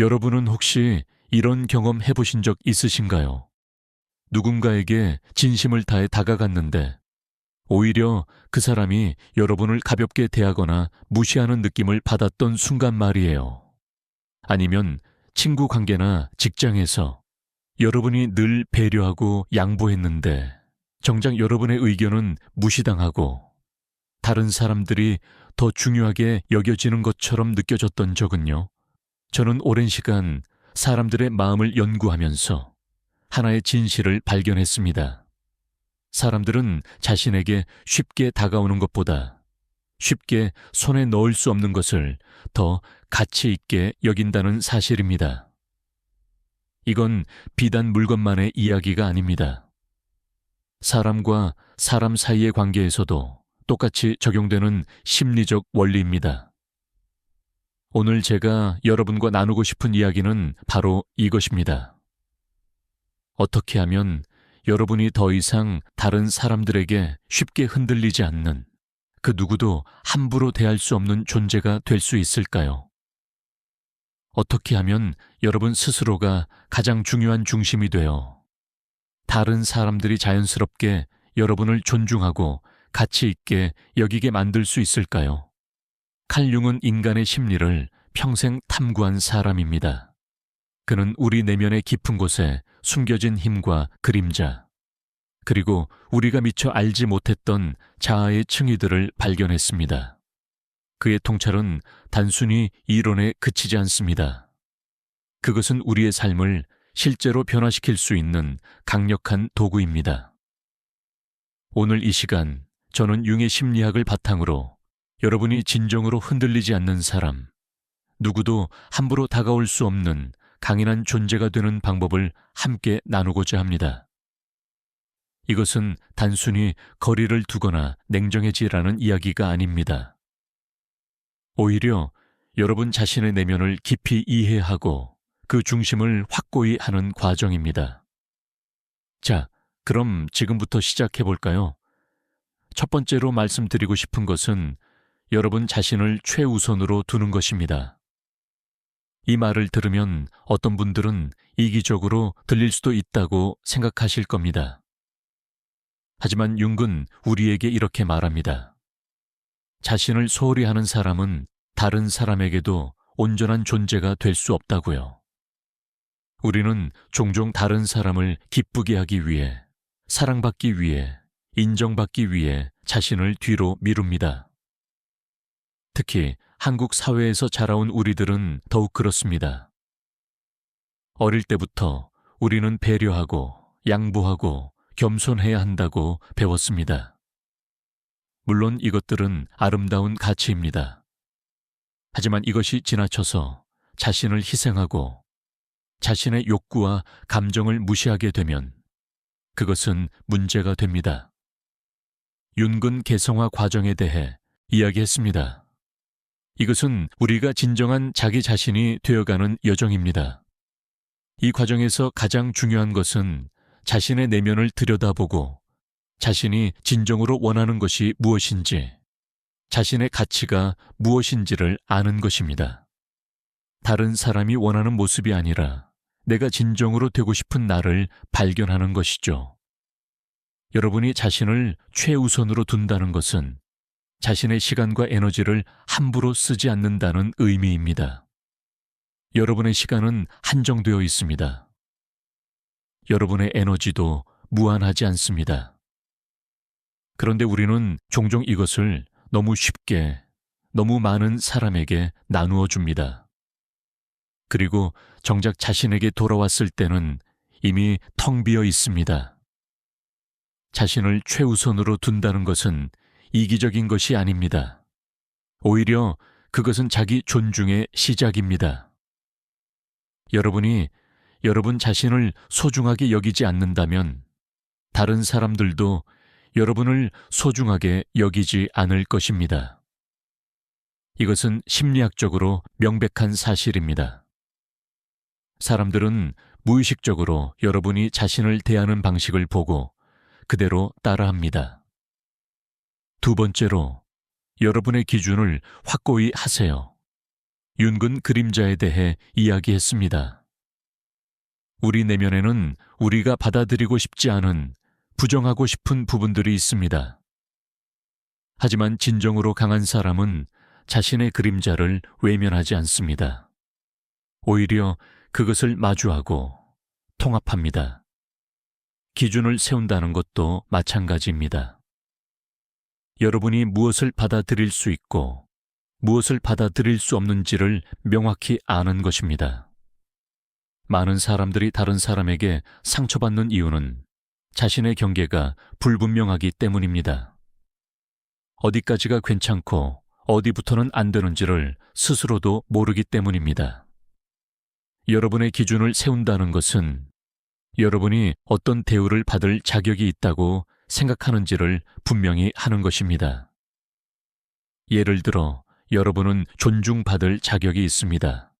여러분은 혹시 이런 경험 해보신 적 있으신가요? 누군가에게 진심을 다해 다가갔는데 오히려 그 사람이 여러분을 가볍게 대하거나 무시하는 느낌을 받았던 순간 말이에요. 아니면 친구 관계나 직장에서 여러분이 늘 배려하고 양보했는데 정작 여러분의 의견은 무시당하고 다른 사람들이 더 중요하게 여겨지는 것처럼 느껴졌던 적은요. 저는 오랜 시간 사람들의 마음을 연구하면서 하나의 진실을 발견했습니다. 사람들은 자신에게 쉽게 다가오는 것보다 쉽게 손에 넣을 수 없는 것을 더 가치 있게 여긴다는 사실입니다. 이건 비단 물건만의 이야기가 아닙니다. 사람과 사람 사이의 관계에서도 똑같이 적용되는 심리적 원리입니다. 오늘 제가 여러분과 나누고 싶은 이야기는 바로 이것입니다. 어떻게 하면 여러분이 더 이상 다른 사람들에게 쉽게 흔들리지 않는 그 누구도 함부로 대할 수 없는 존재가 될 수 있을까요? 어떻게 하면 여러분 스스로가 가장 중요한 중심이 되어 다른 사람들이 자연스럽게 여러분을 존중하고 가치 있게 여기게 만들 수 있을까요? 칼 융은 인간의 심리를 평생 탐구한 사람입니다. 그는 우리 내면의 깊은 곳에 숨겨진 힘과 그림자, 그리고 우리가 미처 알지 못했던 자아의 층위들을 발견했습니다. 그의 통찰은 단순히 이론에 그치지 않습니다. 그것은 우리의 삶을 실제로 변화시킬 수 있는 강력한 도구입니다. 오늘 이 시간, 저는 융의 심리학을 바탕으로 여러분이 진정으로 흔들리지 않는 사람, 누구도 함부로 다가올 수 없는 강인한 존재가 되는 방법을 함께 나누고자 합니다. 이것은 단순히 거리를 두거나 냉정해지라는 이야기가 아닙니다. 오히려 여러분 자신의 내면을 깊이 이해하고 그 중심을 확고히 하는 과정입니다. 자, 그럼 지금부터 시작해 볼까요? 첫 번째로 말씀드리고 싶은 것은 여러분 자신을 최우선으로 두는 것입니다. 이 말을 들으면 어떤 분들은 이기적으로 들릴 수도 있다고 생각하실 겁니다. 하지만 융은 우리에게 이렇게 말합니다. 자신을 소홀히 하는 사람은 다른 사람에게도 온전한 존재가 될 수 없다고요. 우리는 종종 다른 사람을 기쁘게 하기 위해, 사랑받기 위해, 인정받기 위해 자신을 뒤로 미룹니다. 특히 한국 사회에서 자라온 우리들은 더욱 그렇습니다. 어릴 때부터 우리는 배려하고 양보하고 겸손해야 한다고 배웠습니다. 물론 이것들은 아름다운 가치입니다. 하지만 이것이 지나쳐서 자신을 희생하고 자신의 욕구와 감정을 무시하게 되면 그것은 문제가 됩니다. 윤근 개성화 과정에 대해 이야기했습니다. 이것은 우리가 진정한 자기 자신이 되어가는 여정입니다. 이 과정에서 가장 중요한 것은 자신의 내면을 들여다보고 자신이 진정으로 원하는 것이 무엇인지, 자신의 가치가 무엇인지를 아는 것입니다. 다른 사람이 원하는 모습이 아니라 내가 진정으로 되고 싶은 나를 발견하는 것이죠. 여러분이 자신을 최우선으로 둔다는 것은 자신의 시간과 에너지를 함부로 쓰지 않는다는 의미입니다. 여러분의 시간은 한정되어 있습니다. 여러분의 에너지도 무한하지 않습니다. 그런데 우리는 종종 이것을 너무 쉽게, 너무 많은 사람에게 나누어 줍니다. 그리고 정작 자신에게 돌아왔을 때는 이미 텅 비어 있습니다. 자신을 최우선으로 둔다는 것은 이기적인 것이 아닙니다. 오히려 그것은 자기 존중의 시작입니다. 여러분이 여러분 자신을 소중하게 여기지 않는다면 다른 사람들도 여러분을 소중하게 여기지 않을 것입니다. 이것은 심리학적으로 명백한 사실입니다. 사람들은 무의식적으로 여러분이 자신을 대하는 방식을 보고 그대로 따라합니다. 두 번째로, 여러분의 기준을 확고히 하세요. 윤근 그림자에 대해 이야기했습니다. 우리 내면에는 우리가 받아들이고 싶지 않은, 부정하고 싶은 부분들이 있습니다. 하지만 진정으로 강한 사람은 자신의 그림자를 외면하지 않습니다. 오히려 그것을 마주하고 통합합니다. 기준을 세운다는 것도 마찬가지입니다. 여러분이 무엇을 받아들일 수 있고 무엇을 받아들일 수 없는지를 명확히 아는 것입니다. 많은 사람들이 다른 사람에게 상처받는 이유는 자신의 경계가 불분명하기 때문입니다. 어디까지가 괜찮고 어디부터는 안 되는지를 스스로도 모르기 때문입니다. 여러분의 기준을 세운다는 것은 여러분이 어떤 대우를 받을 자격이 있다고 생각하는지를 분명히 하는 것입니다. 예를 들어, 여러분은 존중받을 자격이 있습니다.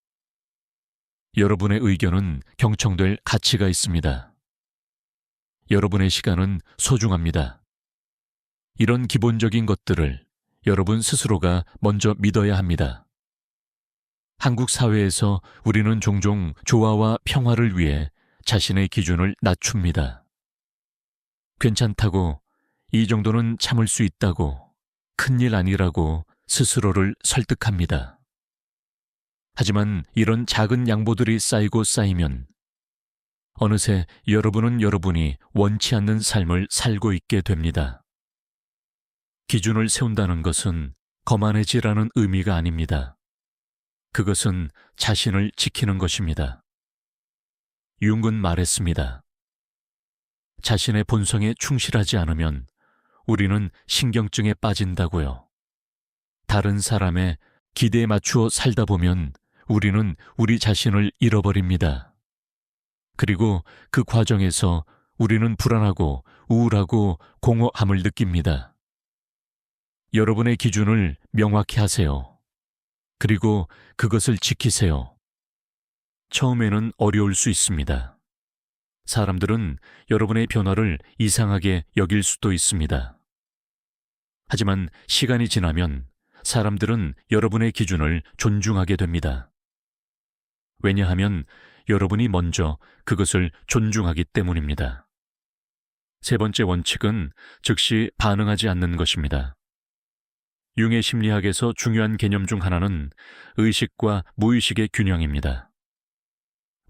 여러분의 의견은 경청될 가치가 있습니다. 여러분의 시간은 소중합니다. 이런 기본적인 것들을 여러분 스스로가 먼저 믿어야 합니다. 한국 사회에서 우리는 종종 조화와 평화를 위해 자신의 기준을 낮춥니다. 괜찮다고, 이 정도는 참을 수 있다고, 큰일 아니라고 스스로를 설득합니다. 하지만 이런 작은 양보들이 쌓이고 쌓이면 어느새 여러분은 여러분이 원치 않는 삶을 살고 있게 됩니다. 기준을 세운다는 것은 거만해지라는 의미가 아닙니다. 그것은 자신을 지키는 것입니다. 융은 말했습니다. 자신의 본성에 충실하지 않으면 우리는 신경증에 빠진다고요. 다른 사람의 기대에 맞추어 살다 보면 우리는 우리 자신을 잃어버립니다. 그리고 그 과정에서 우리는 불안하고 우울하고 공허함을 느낍니다. 여러분의 기준을 명확히 하세요. 그리고 그것을 지키세요. 처음에는 어려울 수 있습니다. 사람들은 여러분의 변화를 이상하게 여길 수도 있습니다. 하지만 시간이 지나면 사람들은 여러분의 기준을 존중하게 됩니다. 왜냐하면 여러분이 먼저 그것을 존중하기 때문입니다. 세 번째 원칙은 즉시 반응하지 않는 것입니다. 융의 심리학에서 중요한 개념 중 하나는 의식과 무의식의 균형입니다.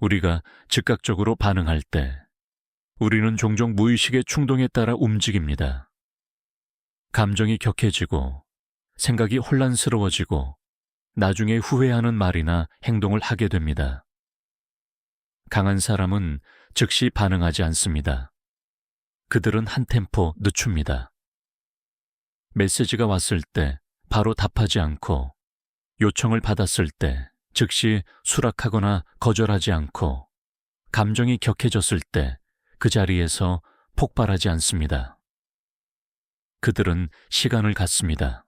우리가 즉각적으로 반응할 때 우리는 종종 무의식의 충동에 따라 움직입니다. 감정이 격해지고 생각이 혼란스러워지고 나중에 후회하는 말이나 행동을 하게 됩니다. 강한 사람은 즉시 반응하지 않습니다. 그들은 한 템포 늦춥니다. 메시지가 왔을 때 바로 답하지 않고, 요청을 받았을 때 즉시 수락하거나 거절하지 않고, 감정이 격해졌을 때 그 자리에서 폭발하지 않습니다. 그들은 시간을 갖습니다.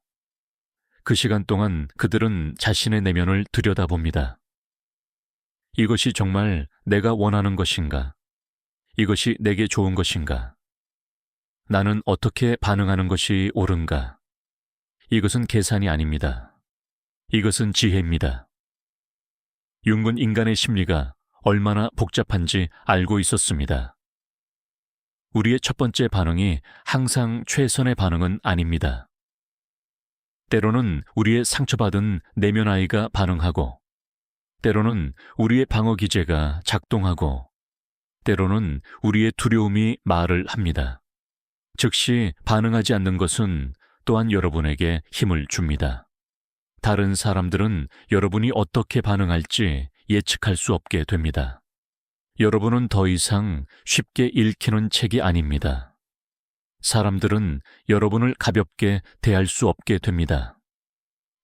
그 시간 동안 그들은 자신의 내면을 들여다봅니다. 이것이 정말 내가 원하는 것인가? 이것이 내게 좋은 것인가? 나는 어떻게 반응하는 것이 옳은가? 이것은 계산이 아닙니다. 이것은 지혜입니다. 융은 인간의 심리가 얼마나 복잡한지 알고 있었습니다. 우리의 첫 번째 반응이 항상 최선의 반응은 아닙니다. 때로는 우리의 상처받은 내면 아이가 반응하고, 때로는 우리의 방어 기제가 작동하고, 때로는 우리의 두려움이 말을 합니다. 즉시 반응하지 않는 것은 또한 여러분에게 힘을 줍니다. 다른 사람들은 여러분이 어떻게 반응할지 예측할 수 없게 됩니다. 여러분은 더 이상 쉽게 읽히는 책이 아닙니다. 사람들은 여러분을 가볍게 대할 수 없게 됩니다.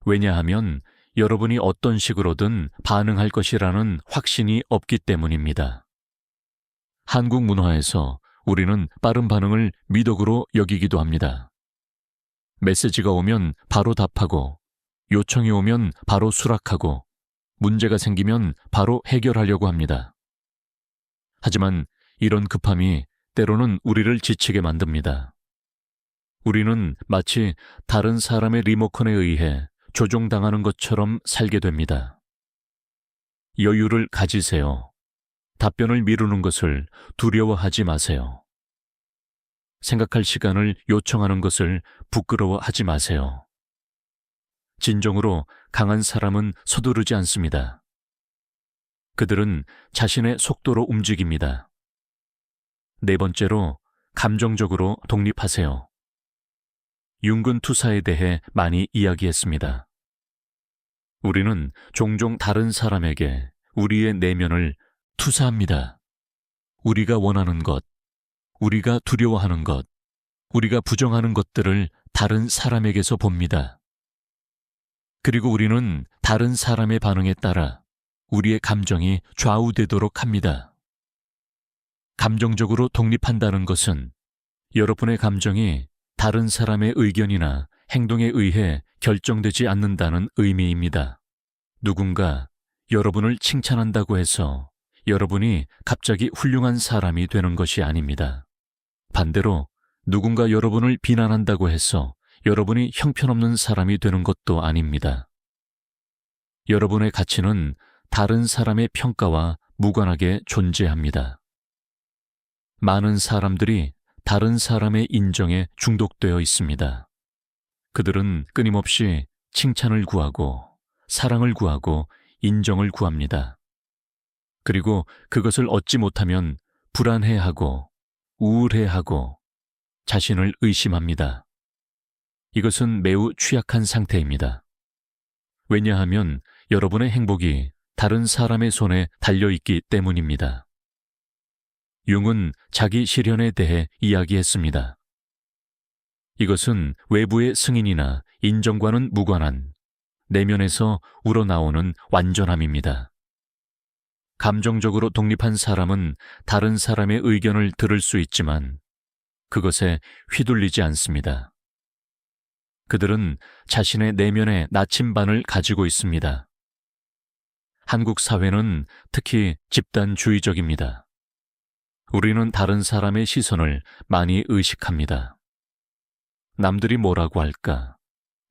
왜냐하면 여러분이 어떤 식으로든 반응할 것이라는 확신이 없기 때문입니다. 한국 문화에서 우리는 빠른 반응을 미덕으로 여기기도 합니다. 메시지가 오면 바로 답하고, 요청이 오면 바로 수락하고, 문제가 생기면 바로 해결하려고 합니다. 하지만 이런 급함이 때로는 우리를 지치게 만듭니다. 우리는 마치 다른 사람의 리모컨에 의해 조종당하는 것처럼 살게 됩니다. 여유를 가지세요. 답변을 미루는 것을 두려워하지 마세요. 생각할 시간을 요청하는 것을 부끄러워하지 마세요. 진정으로 강한 사람은 서두르지 않습니다. 그들은 자신의 속도로 움직입니다. 네 번째로, 감정적으로 독립하세요. 윤근 투사에 대해 많이 이야기했습니다. 우리는 종종 다른 사람에게 우리의 내면을 투사합니다. 우리가 원하는 것, 우리가 두려워하는 것, 우리가 부정하는 것들을 다른 사람에게서 봅니다. 그리고 우리는 다른 사람의 반응에 따라 우리의 감정이 좌우되도록 합니다. 감정적으로 독립한다는 것은 여러분의 감정이 다른 사람의 의견이나 행동에 의해 결정되지 않는다는 의미입니다. 누군가 여러분을 칭찬한다고 해서 여러분이 갑자기 훌륭한 사람이 되는 것이 아닙니다. 반대로 누군가 여러분을 비난한다고 해서 여러분이 형편없는 사람이 되는 것도 아닙니다. 여러분의 가치는 다른 사람의 평가와 무관하게 존재합니다. 많은 사람들이 다른 사람의 인정에 중독되어 있습니다. 그들은 끊임없이 칭찬을 구하고 사랑을 구하고 인정을 구합니다. 그리고 그것을 얻지 못하면 불안해하고 우울해하고 자신을 의심합니다. 이것은 매우 취약한 상태입니다. 왜냐하면 여러분의 행복이 다른 사람의 손에 달려있기 때문입니다. 융은 자기 실현에 대해 이야기했습니다. 이것은 외부의 승인이나 인정과는 무관한 내면에서 우러나오는 완전함입니다. 감정적으로 독립한 사람은 다른 사람의 의견을 들을 수 있지만 그것에 휘둘리지 않습니다. 그들은 자신의 내면의 나침반을 가지고 있습니다. 한국 사회는 특히 집단주의적입니다. 우리는 다른 사람의 시선을 많이 의식합니다. 남들이 뭐라고 할까,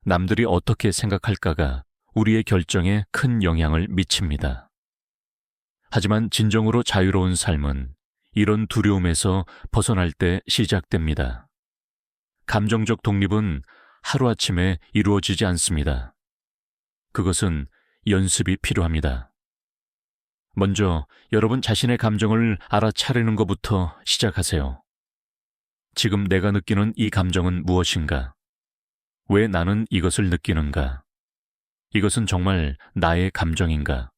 남들이 어떻게 생각할까가 우리의 결정에 큰 영향을 미칩니다. 하지만 진정으로 자유로운 삶은 이런 두려움에서 벗어날 때 시작됩니다. 감정적 독립은 하루아침에 이루어지지 않습니다. 그것은 연습이 필요합니다. 먼저 여러분 자신의 감정을 알아차리는 것부터 시작하세요. 지금 내가 느끼는 이 감정은 무엇인가? 왜 나는 이것을 느끼는가? 이것은 정말 나의 감정인가?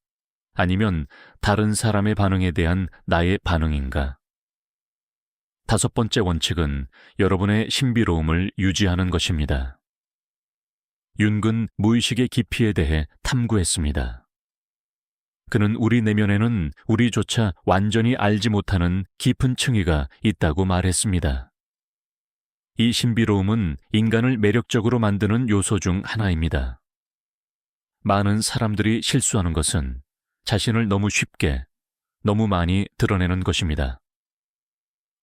아니면 다른 사람의 반응에 대한 나의 반응인가? 다섯 번째 원칙은 여러분의 신비로움을 유지하는 것입니다. 윤근 무의식의 깊이에 대해 탐구했습니다. 그는 우리 내면에는 우리조차 완전히 알지 못하는 깊은 층위가 있다고 말했습니다. 이 신비로움은 인간을 매력적으로 만드는 요소 중 하나입니다. 많은 사람들이 실수하는 것은 자신을 너무 쉽게, 너무 많이 드러내는 것입니다.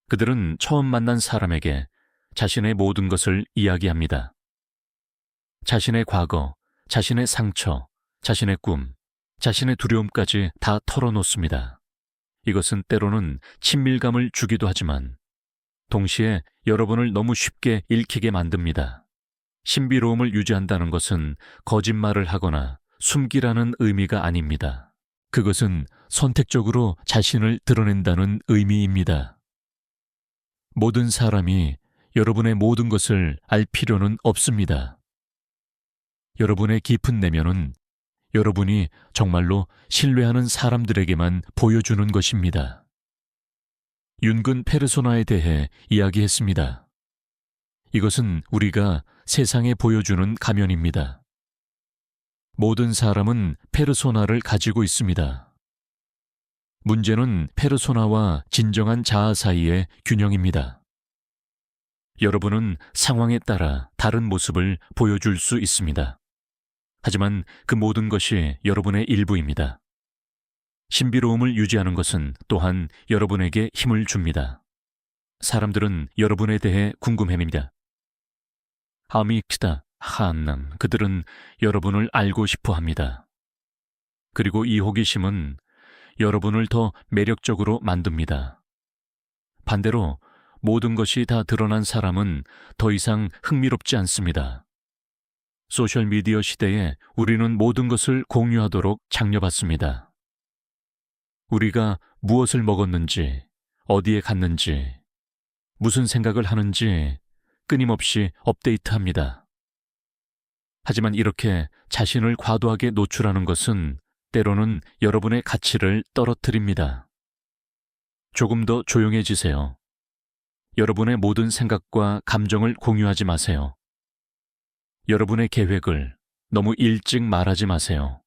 그들은 처음 만난 사람에게 자신의 모든 것을 이야기합니다. 자신의 과거, 자신의 상처, 자신의 꿈, 자신의 두려움까지 다 털어놓습니다. 이것은 때로는 친밀감을 주기도 하지만 동시에 여러분을 너무 쉽게 읽히게 만듭니다. 신비로움을 유지한다는 것은 거짓말을 하거나 숨기라는 의미가 아닙니다. 그것은 선택적으로 자신을 드러낸다는 의미입니다. 모든 사람이 여러분의 모든 것을 알 필요는 없습니다. 여러분의 깊은 내면은 여러분이 정말로 신뢰하는 사람들에게만 보여주는 것입니다. 윤근 페르소나에 대해 이야기했습니다. 이것은 우리가 세상에 보여주는 가면입니다. 모든 사람은 페르소나를 가지고 있습니다. 문제는 페르소나와 진정한 자아 사이의 균형입니다. 여러분은 상황에 따라 다른 모습을 보여줄 수 있습니다. 하지만 그 모든 것이 여러분의 일부입니다. 신비로움을 유지하는 것은 또한 여러분에게 힘을 줍니다. 사람들은 여러분에 대해 궁금해합니다. 하미크다, 하암남, 그들은 여러분을 알고 싶어 합니다. 그리고 이 호기심은 여러분을 더 매력적으로 만듭니다. 반대로 모든 것이 다 드러난 사람은 더 이상 흥미롭지 않습니다. 소셜미디어 시대에 우리는 모든 것을 공유하도록 장려받습니다. 우리가 무엇을 먹었는지, 어디에 갔는지, 무슨 생각을 하는지 끊임없이 업데이트합니다. 하지만 이렇게 자신을 과도하게 노출하는 것은 때로는 여러분의 가치를 떨어뜨립니다. 조금 더 조용해지세요. 여러분의 모든 생각과 감정을 공유하지 마세요. 여러분의 계획을 너무 일찍 말하지 마세요.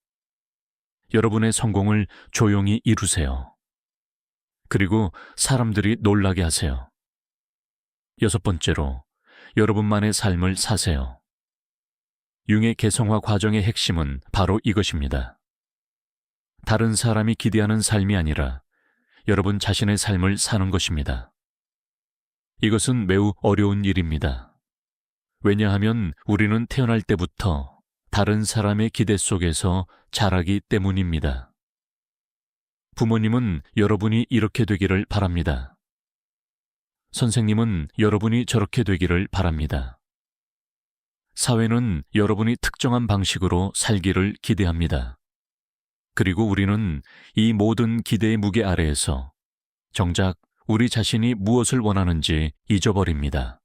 여러분의 성공을 조용히 이루세요. 그리고 사람들이 놀라게 하세요. 6번째로, 여러분만의 삶을 사세요. 융의 개성화 과정의 핵심은 바로 이것입니다. 다른 사람이 기대하는 삶이 아니라 여러분 자신의 삶을 사는 것입니다. 이것은 매우 어려운 일입니다. 왜냐하면 우리는 태어날 때부터 다른 사람의 기대 속에서 자라기 때문입니다. 부모님은 여러분이 이렇게 되기를 바랍니다. 선생님은 여러분이 저렇게 되기를 바랍니다. 사회는 여러분이 특정한 방식으로 살기를 기대합니다. 그리고 우리는 이 모든 기대의 무게 아래에서 정작 우리 자신이 무엇을 원하는지 잊어버립니다.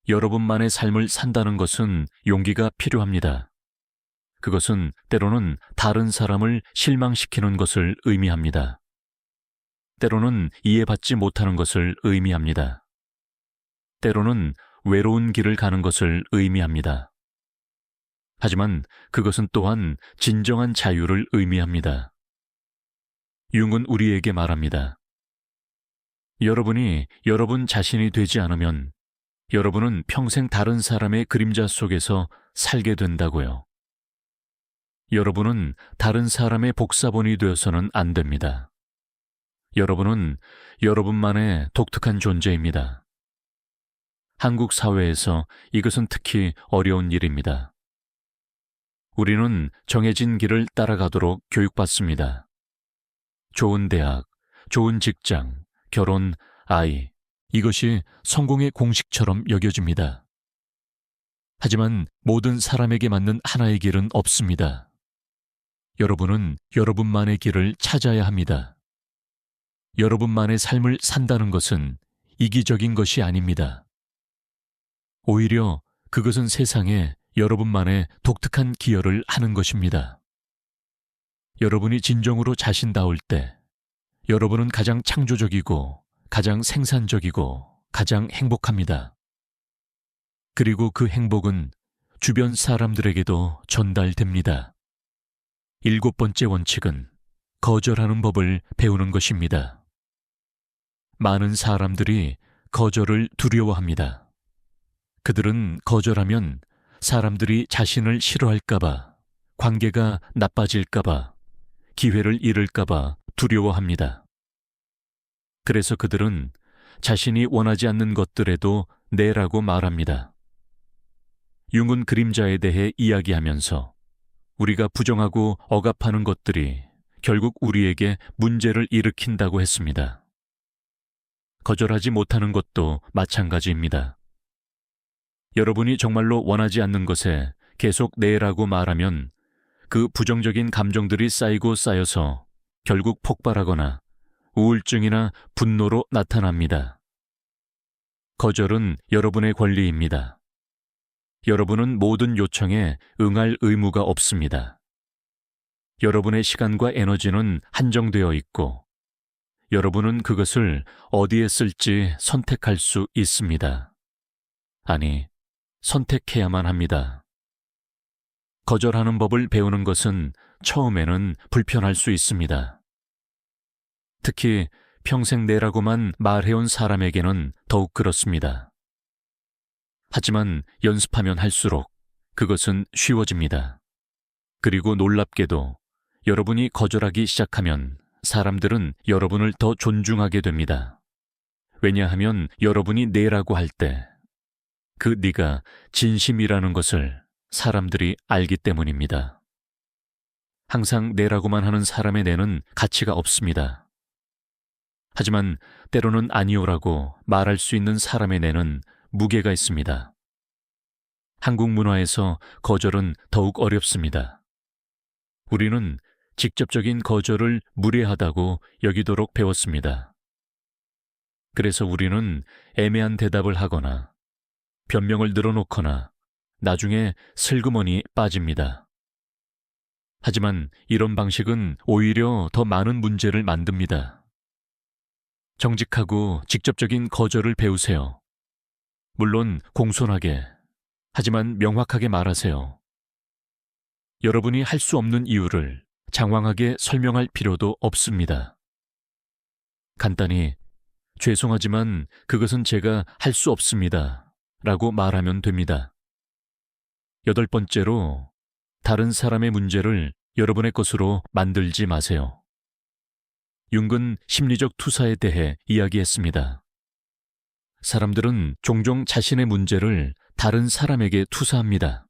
여러분만의 삶을 산다는 것은 용기가 필요합니다. 그것은 때로는 다른 사람을 실망시키는 것을 의미합니다. 때로는 이해받지 못하는 것을 의미합니다. 때로는 외로운 길을 가는 것을 의미합니다. 하지만 그것은 또한 진정한 자유를 의미합니다. 융은 우리에게 말합니다. 여러분이 여러분 자신이 되지 않으면 여러분은 평생 다른 사람의 그림자 속에서 살게 된다고요. 여러분은 다른 사람의 복사본이 되어서는 안 됩니다. 여러분은 여러분만의 독특한 존재입니다. 한국 사회에서 이것은 특히 어려운 일입니다. 우리는 정해진 길을 따라가도록 교육받습니다. 좋은 대학, 좋은 직장, 결혼, 아이, 이것이 성공의 공식처럼 여겨집니다. 하지만 모든 사람에게 맞는 하나의 길은 없습니다. 여러분은 여러분만의 길을 찾아야 합니다. 여러분만의 삶을 산다는 것은 이기적인 것이 아닙니다. 오히려 그것은 세상에 여러분만의 독특한 기여를 하는 것입니다. 여러분이 진정으로 자신다울 때 여러분은 가장 창조적이고 가장 생산적이고 가장 행복합니다. 그리고 그 행복은 주변 사람들에게도 전달됩니다. 7번째 원칙은 거절하는 법을 배우는 것입니다. 많은 사람들이 거절을 두려워합니다. 그들은 거절하면 사람들이 자신을 싫어할까봐, 관계가 나빠질까봐, 기회를 잃을까봐 두려워합니다. 그래서 그들은 자신이 원하지 않는 것들에도 네라고 말합니다. 융은 그림자에 대해 이야기하면서 우리가 부정하고 억압하는 것들이 결국 우리에게 문제를 일으킨다고 했습니다. 거절하지 못하는 것도 마찬가지입니다. 여러분이 정말로 원하지 않는 것에 계속 네라고 말하면 그 부정적인 감정들이 쌓이고 쌓여서 결국 폭발하거나 우울증이나 분노로 나타납니다. 거절은 여러분의 권리입니다. 여러분은 모든 요청에 응할 의무가 없습니다. 여러분의 시간과 에너지는 한정되어 있고 여러분은 그것을 어디에 쓸지 선택할 수 있습니다. 아니, 선택해야만 합니다. 거절하는 법을 배우는 것은 처음에는 불편할 수 있습니다. 특히 평생 네라고만 말해온 사람에게는 더욱 그렇습니다. 하지만 연습하면 할수록 그것은 쉬워집니다. 그리고 놀랍게도 여러분이 거절하기 시작하면 사람들은 여러분을 더 존중하게 됩니다. 왜냐하면 여러분이 네라고 할 때 그 네가 진심이라는 것을 사람들이 알기 때문입니다. 항상 내라고만 하는 사람의 내는 가치가 없습니다. 하지만 때로는 아니오라고 말할 수 있는 사람의 내는 무게가 있습니다. 한국 문화에서 거절은 더욱 어렵습니다. 우리는 직접적인 거절을 무례하다고 여기도록 배웠습니다. 그래서 우리는 애매한 대답을 하거나 변명을 늘어놓거나 나중에 슬그머니 빠집니다. 하지만 이런 방식은 오히려 더 많은 문제를 만듭니다. 정직하고 직접적인 거절을 배우세요. 물론 공손하게, 하지만 명확하게 말하세요. 여러분이 할 수 없는 이유를 장황하게 설명할 필요도 없습니다. 간단히 죄송하지만 그것은 제가 할 수 없습니다 라고 말하면 됩니다. 8번째로, 다른 사람의 문제를 여러분의 것으로 만들지 마세요. 융은 심리적 투사에 대해 이야기했습니다. 사람들은 종종 자신의 문제를 다른 사람에게 투사합니다.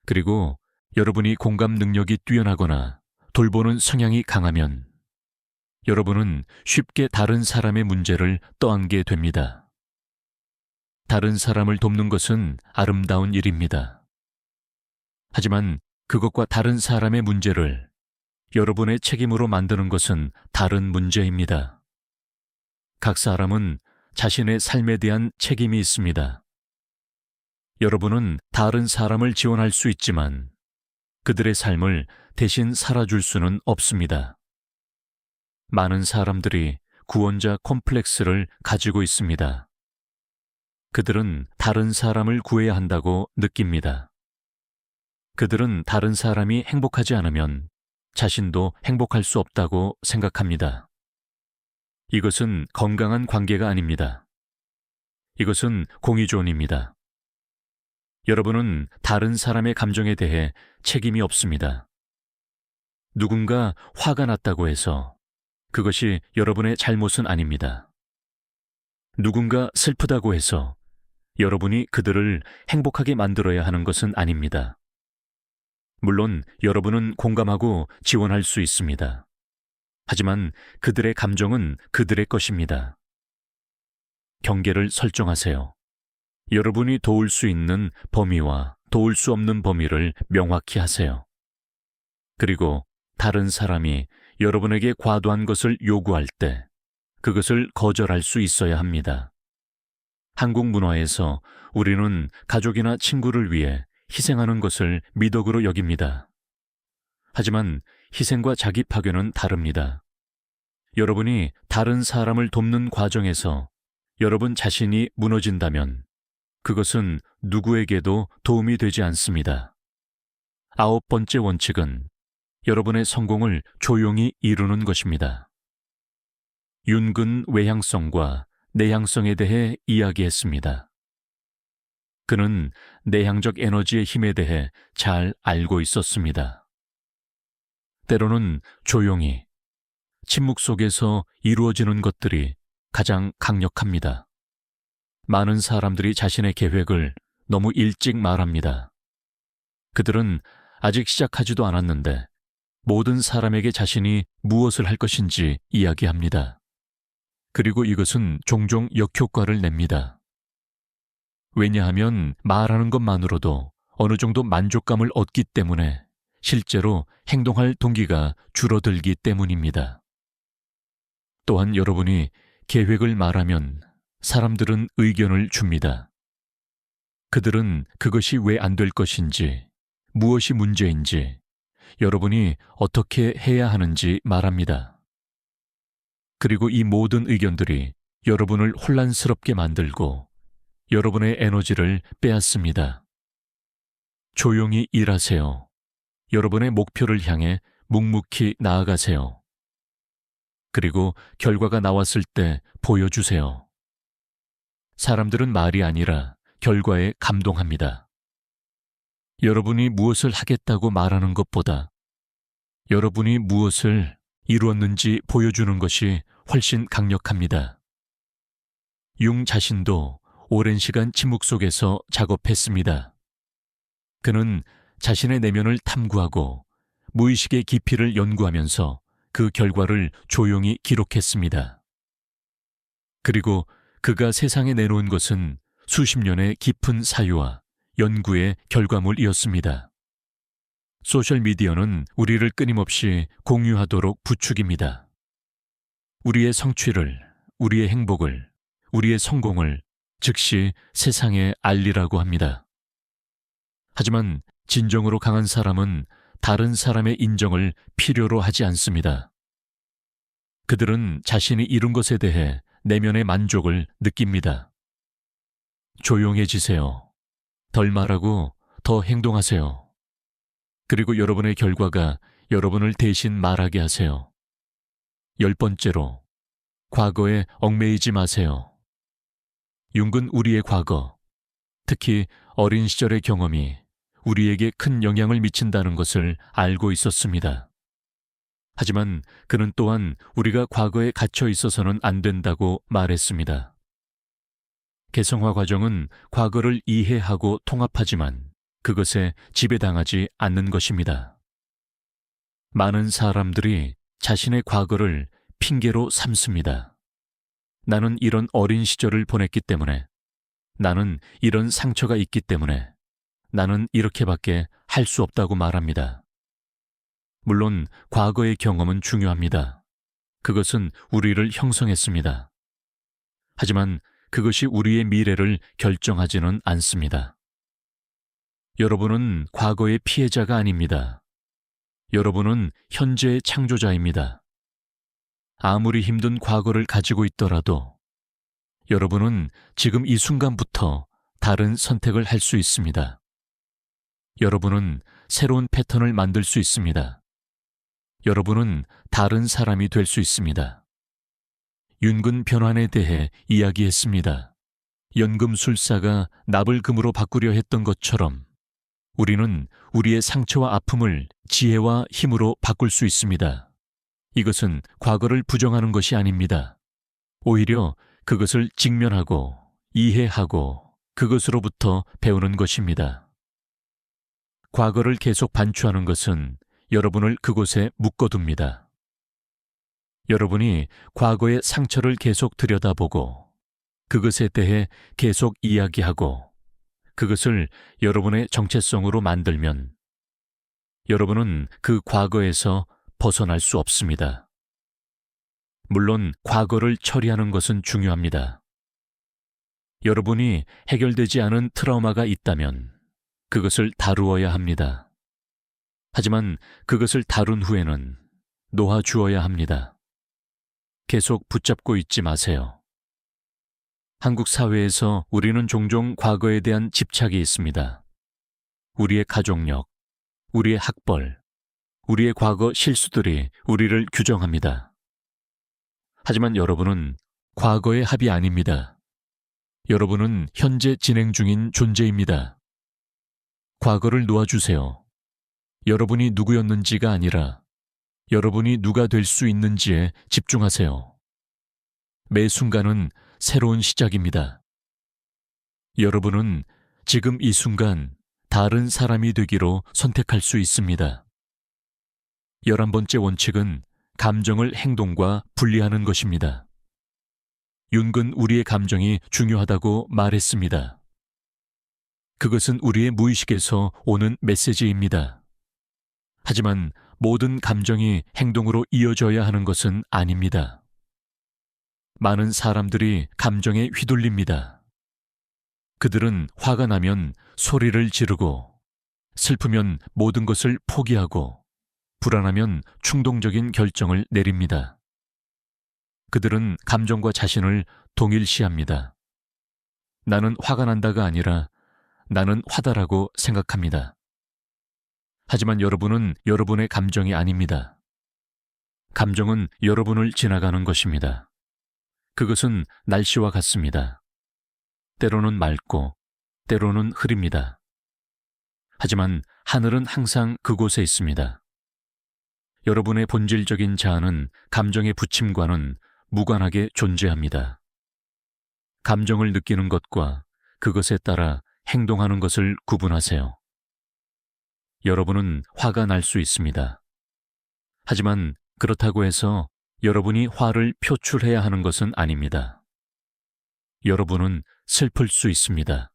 그리고 여러분이 공감 능력이 뛰어나거나 돌보는 성향이 강하면 여러분은 쉽게 다른 사람의 문제를 떠안게 됩니다. 다른 사람을 돕는 것은 아름다운 일입니다. 하지만 그것과 다른 사람의 문제를 여러분의 책임으로 만드는 것은 다른 문제입니다. 각 사람은 자신의 삶에 대한 책임이 있습니다. 여러분은 다른 사람을 지원할 수 있지만 그들의 삶을 대신 살아줄 수는 없습니다. 많은 사람들이 구원자 콤플렉스를 가지고 있습니다. 그들은 다른 사람을 구해야 한다고 느낍니다. 그들은 다른 사람이 행복하지 않으면 자신도 행복할 수 없다고 생각합니다. 이것은 건강한 관계가 아닙니다. 이것은 공의존입니다. 여러분은 다른 사람의 감정에 대해 책임이 없습니다. 누군가 화가 났다고 해서 그것이 여러분의 잘못은 아닙니다. 누군가 슬프다고 해서 여러분이 그들을 행복하게 만들어야 하는 것은 아닙니다. 물론 여러분은 공감하고 지원할 수 있습니다. 하지만 그들의 감정은 그들의 것입니다. 경계를 설정하세요. 여러분이 도울 수 있는 범위와 도울 수 없는 범위를 명확히 하세요. 그리고 다른 사람이 여러분에게 과도한 것을 요구할 때 그것을 거절할 수 있어야 합니다. 한국 문화에서 우리는 가족이나 친구를 위해 희생하는 것을 미덕으로 여깁니다. 하지만 희생과 자기 파괴는 다릅니다. 여러분이 다른 사람을 돕는 과정에서 여러분 자신이 무너진다면 그것은 누구에게도 도움이 되지 않습니다. 9번째 원칙은 여러분의 성공을 조용히 이루는 것입니다. 윤근 외향성과 내향성에 대해 이야기했습니다. 그는 내향적 에너지의 힘에 대해 잘 알고 있었습니다. 때로는 조용히, 침묵 속에서 이루어지는 것들이 가장 강력합니다. 많은 사람들이 자신의 계획을 너무 일찍 말합니다. 그들은 아직 시작하지도 않았는데 모든 사람에게 자신이 무엇을 할 것인지 이야기합니다. 그리고 이것은 종종 역효과를 냅니다. 왜냐하면 말하는 것만으로도 어느 정도 만족감을 얻기 때문에 실제로 행동할 동기가 줄어들기 때문입니다. 또한 여러분이 계획을 말하면 사람들은 의견을 줍니다. 그들은 그것이 왜 안 될 것인지, 무엇이 문제인지, 여러분이 어떻게 해야 하는지 말합니다. 그리고 이 모든 의견들이 여러분을 혼란스럽게 만들고 여러분의 에너지를 빼앗습니다. 조용히 일하세요. 여러분의 목표를 향해 묵묵히 나아가세요. 그리고 결과가 나왔을 때 보여주세요. 사람들은 말이 아니라 결과에 감동합니다. 여러분이 무엇을 하겠다고 말하는 것보다 여러분이 무엇을 이루었는지 보여주는 것이 훨씬 강력합니다. 융 자신도 오랜 시간 침묵 속에서 작업했습니다. 그는 자신의 내면을 탐구하고 무의식의 깊이를 연구하면서 그 결과를 조용히 기록했습니다. 그리고 그가 세상에 내놓은 것은 수십 년의 깊은 사유와 연구의 결과물이었습니다. 소셜미디어는 우리를 끊임없이 공유하도록 부추깁니다. 우리의 성취를, 우리의 행복을, 우리의 성공을 즉시 세상에 알리라고 합니다. 하지만 진정으로 강한 사람은 다른 사람의 인정을 필요로 하지 않습니다. 그들은 자신이 이룬 것에 대해 내면의 만족을 느낍니다. 조용해지세요. 덜 말하고 더 행동하세요. 그리고 여러분의 결과가 여러분을 대신 말하게 하세요. 10번째로, 과거에 얽매이지 마세요. 융은 우리의 과거, 특히 어린 시절의 경험이 우리에게 큰 영향을 미친다는 것을 알고 있었습니다. 하지만 그는 또한 우리가 과거에 갇혀 있어서는 안 된다고 말했습니다. 개성화 과정은 과거를 이해하고 통합하지만 그것에 지배당하지 않는 것입니다. 많은 사람들이 자신의 과거를 핑계로 삼습니다. 나는 이런 어린 시절을 보냈기 때문에, 나는 이런 상처가 있기 때문에, 나는 이렇게밖에 할 수 없다고 말합니다. 물론 과거의 경험은 중요합니다. 그것은 우리를 형성했습니다. 하지만 그것이 우리의 미래를 결정하지는 않습니다. 여러분은 과거의 피해자가 아닙니다. 여러분은 현재의 창조자입니다. 아무리 힘든 과거를 가지고 있더라도 여러분은 지금 이 순간부터 다른 선택을 할 수 있습니다. 여러분은 새로운 패턴을 만들 수 있습니다. 여러분은 다른 사람이 될 수 있습니다. 윤근 변환에 대해 이야기했습니다. 연금술사가 납을 금으로 바꾸려 했던 것처럼 우리는 우리의 상처와 아픔을 지혜와 힘으로 바꿀 수 있습니다. 이것은 과거를 부정하는 것이 아닙니다. 오히려 그것을 직면하고 이해하고 그것으로부터 배우는 것입니다. 과거를 계속 반추하는 것은 여러분을 그곳에 묶어둡니다. 여러분이 과거의 상처를 계속 들여다보고 그것에 대해 계속 이야기하고 그것을 여러분의 정체성으로 만들면 여러분은 그 과거에서 벗어날 수 없습니다. 물론 과거를 처리하는 것은 중요합니다. 여러분이 해결되지 않은 트라우마가 있다면 그것을 다루어야 합니다. 하지만 그것을 다룬 후에는 놓아주어야 합니다. 계속 붙잡고 있지 마세요. 한국 사회에서 우리는 종종 과거에 대한 집착이 있습니다. 우리의 가족력, 우리의 학벌, 우리의 과거 실수들이 우리를 규정합니다. 하지만 여러분은 과거의 합이 아닙니다. 여러분은 현재 진행 중인 존재입니다. 과거를 놓아주세요. 여러분이 누구였는지가 아니라 여러분이 누가 될 수 있는지에 집중하세요. 매 순간은 새로운 시작입니다. 여러분은 지금 이 순간 다른 사람이 되기로 선택할 수 있습니다. 11번째 원칙은 감정을 행동과 분리하는 것입니다. 윤근 우리의 감정이 중요하다고 말했습니다. 그것은 우리의 무의식에서 오는 메시지입니다. 하지만 모든 감정이 행동으로 이어져야 하는 것은 아닙니다. 많은 사람들이 감정에 휘둘립니다. 그들은 화가 나면 소리를 지르고, 슬프면 모든 것을 포기하고, 불안하면 충동적인 결정을 내립니다. 그들은 감정과 자신을 동일시합니다. 나는 화가 난다가 아니라 나는 화다라고 생각합니다. 하지만 여러분은 여러분의 감정이 아닙니다. 감정은 여러분을 지나가는 것입니다. 그것은 날씨와 같습니다. 때로는 맑고 때로는 흐립니다. 하지만 하늘은 항상 그곳에 있습니다. 여러분의 본질적인 자아는 감정의 부침과는 무관하게 존재합니다. 감정을 느끼는 것과 그것에 따라 행동하는 것을 구분하세요. 여러분은 화가 날 수 있습니다. 하지만 그렇다고 해서 여러분이 화를 표출해야 하는 것은 아닙니다. 여러분은 슬플 수 있습니다.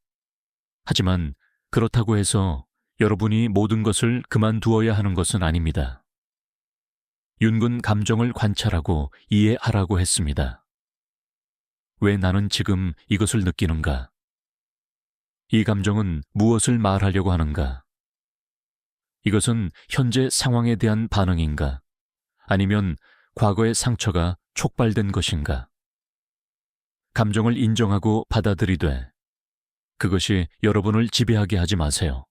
하지만 그렇다고 해서 여러분이 모든 것을 그만두어야 하는 것은 아닙니다. 윤군 감정을 관찰하고 이해하라고 했습니다. 왜 나는 지금 이것을 느끼는가? 이 감정은 무엇을 말하려고 하는가? 이것은 현재 상황에 대한 반응인가? 아니면 과거의 상처가 촉발된 것인가? 감정을 인정하고 받아들이되 그것이 여러분을 지배하게 하지 마세요.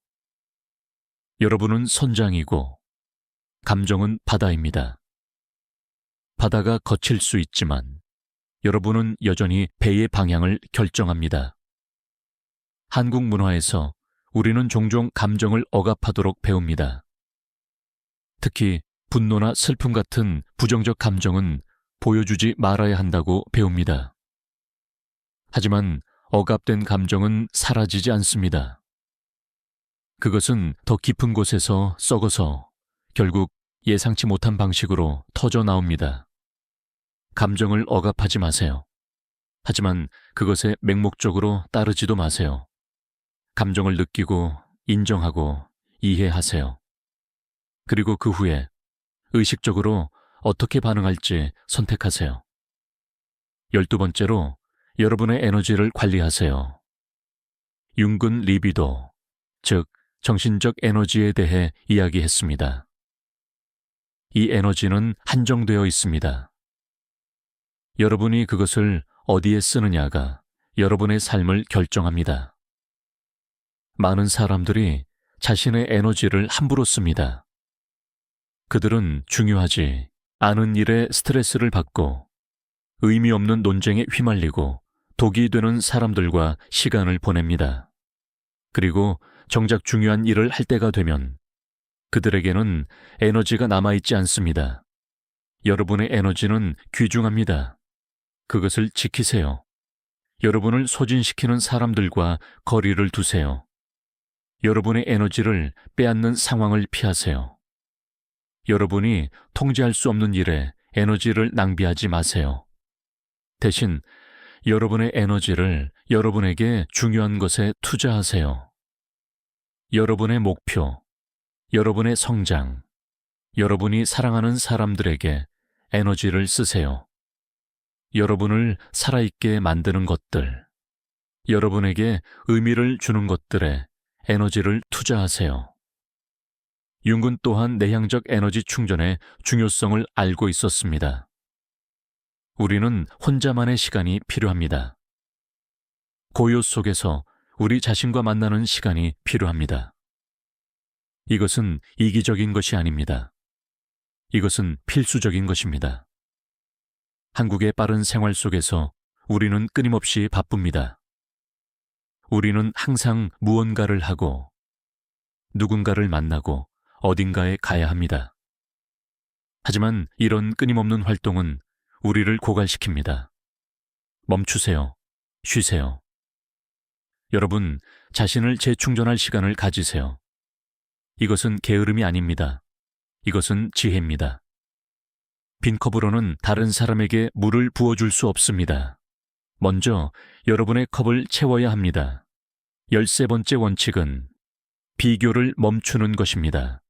여러분은 선장이고 감정은 바다입니다. 바다가 거칠 수 있지만 여러분은 여전히 배의 방향을 결정합니다. 한국 문화에서 우리는 종종 감정을 억압하도록 배웁니다. 특히 분노나 슬픔 같은 부정적 감정은 보여주지 말아야 한다고 배웁니다. 하지만 억압된 감정은 사라지지 않습니다. 그것은 더 깊은 곳에서 썩어서 결국 예상치 못한 방식으로 터져 나옵니다. 감정을 억압하지 마세요. 하지만 그것에 맹목적으로 따르지도 마세요. 감정을 느끼고 인정하고 이해하세요. 그리고 그 후에 의식적으로 어떻게 반응할지 선택하세요. 12번째로 여러분의 에너지를 관리하세요. 윤근 리비도, 즉 정신적 에너지에 대해 이야기했습니다. 이 에너지는 한정되어 있습니다. 여러분이 그것을 어디에 쓰느냐가 여러분의 삶을 결정합니다. 많은 사람들이 자신의 에너지를 함부로 씁니다. 그들은 중요하지 않은 일에 스트레스를 받고 의미 없는 논쟁에 휘말리고 독이 되는 사람들과 시간을 보냅니다. 그리고 정작 중요한 일을 할 때가 되면 그들에게는 에너지가 남아있지 않습니다. 여러분의 에너지는 귀중합니다. 그것을 지키세요. 여러분을 소진시키는 사람들과 거리를 두세요. 여러분의 에너지를 빼앗는 상황을 피하세요. 여러분이 통제할 수 없는 일에 에너지를 낭비하지 마세요. 대신 여러분의 에너지를 여러분에게 중요한 것에 투자하세요. 여러분의 목표, 여러분의 성장, 여러분이 사랑하는 사람들에게 에너지를 쓰세요. 여러분을 살아있게 만드는 것들, 여러분에게 의미를 주는 것들에 에너지를 투자하세요. 융은 또한 내향적 에너지 충전의 중요성을 알고 있었습니다. 우리는 혼자만의 시간이 필요합니다. 고요 속에서 우리 자신과 만나는 시간이 필요합니다. 이것은 이기적인 것이 아닙니다. 이것은 필수적인 것입니다. 한국의 빠른 생활 속에서 우리는 끊임없이 바쁩니다. 우리는 항상 무언가를 하고 누군가를 만나고 어딘가에 가야 합니다. 하지만 이런 끊임없는 활동은 우리를 고갈시킵니다. 멈추세요. 쉬세요. 여러분, 자신을 재충전할 시간을 가지세요. 이것은 게으름이 아닙니다. 이것은 지혜입니다. 빈 컵으로는 다른 사람에게 물을 부어줄 수 없습니다. 먼저 여러분의 컵을 채워야 합니다. 13번째 원칙은 비교를 멈추는 것입니다.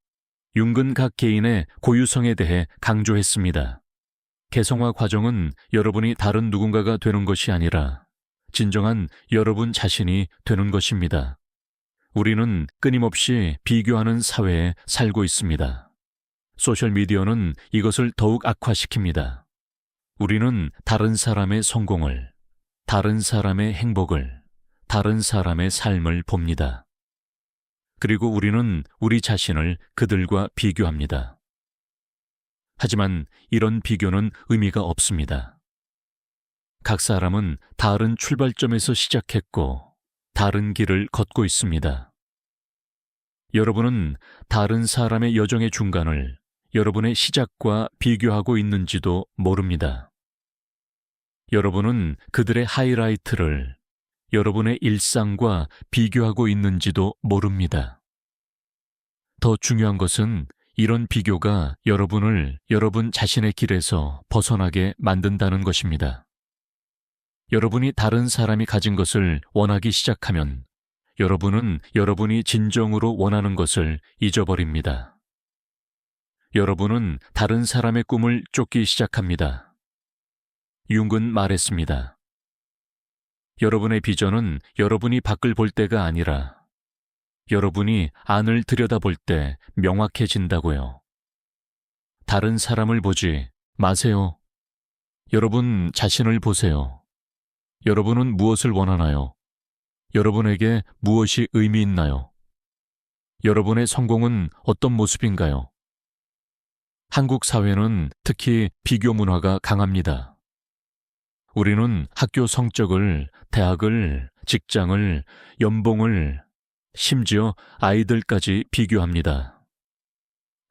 융은 각 개인의 고유성에 대해 강조했습니다. 개성화 과정은 여러분이 다른 누군가가 되는 것이 아니라 진정한 여러분 자신이 되는 것입니다. 우리는 끊임없이 비교하는 사회에 살고 있습니다. 소셜미디어는 이것을 더욱 악화시킵니다. 우리는 다른 사람의 성공을, 다른 사람의 행복을, 다른 사람의 삶을 봅니다. 그리고 우리는 우리 자신을 그들과 비교합니다. 하지만 이런 비교는 의미가 없습니다. 각 사람은 다른 출발점에서 시작했고 다른 길을 걷고 있습니다. 여러분은 다른 사람의 여정의 중간을 여러분의 시작과 비교하고 있는지도 모릅니다. 여러분은 그들의 하이라이트를 여러분의 일상과 비교하고 있는지도 모릅니다. 더 중요한 것은 이런 비교가 여러분을 여러분 자신의 길에서 벗어나게 만든다는 것입니다. 여러분이 다른 사람이 가진 것을 원하기 시작하면 여러분은 여러분이 진정으로 원하는 것을 잊어버립니다. 여러분은 다른 사람의 꿈을 쫓기 시작합니다. 융은 말했습니다. 여러분의 비전은 여러분이 밖을 볼 때가 아니라 여러분이 안을 들여다볼 때 명확해진다고요. 다른 사람을 보지 마세요. 여러분 자신을 보세요. 여러분은 무엇을 원하나요? 여러분에게 무엇이 의미 있나요? 여러분의 성공은 어떤 모습인가요? 한국 사회는 특히 비교 문화가 강합니다. 우리는 학교 성적을, 대학을, 직장을, 연봉을, 심지어 아이들까지 비교합니다.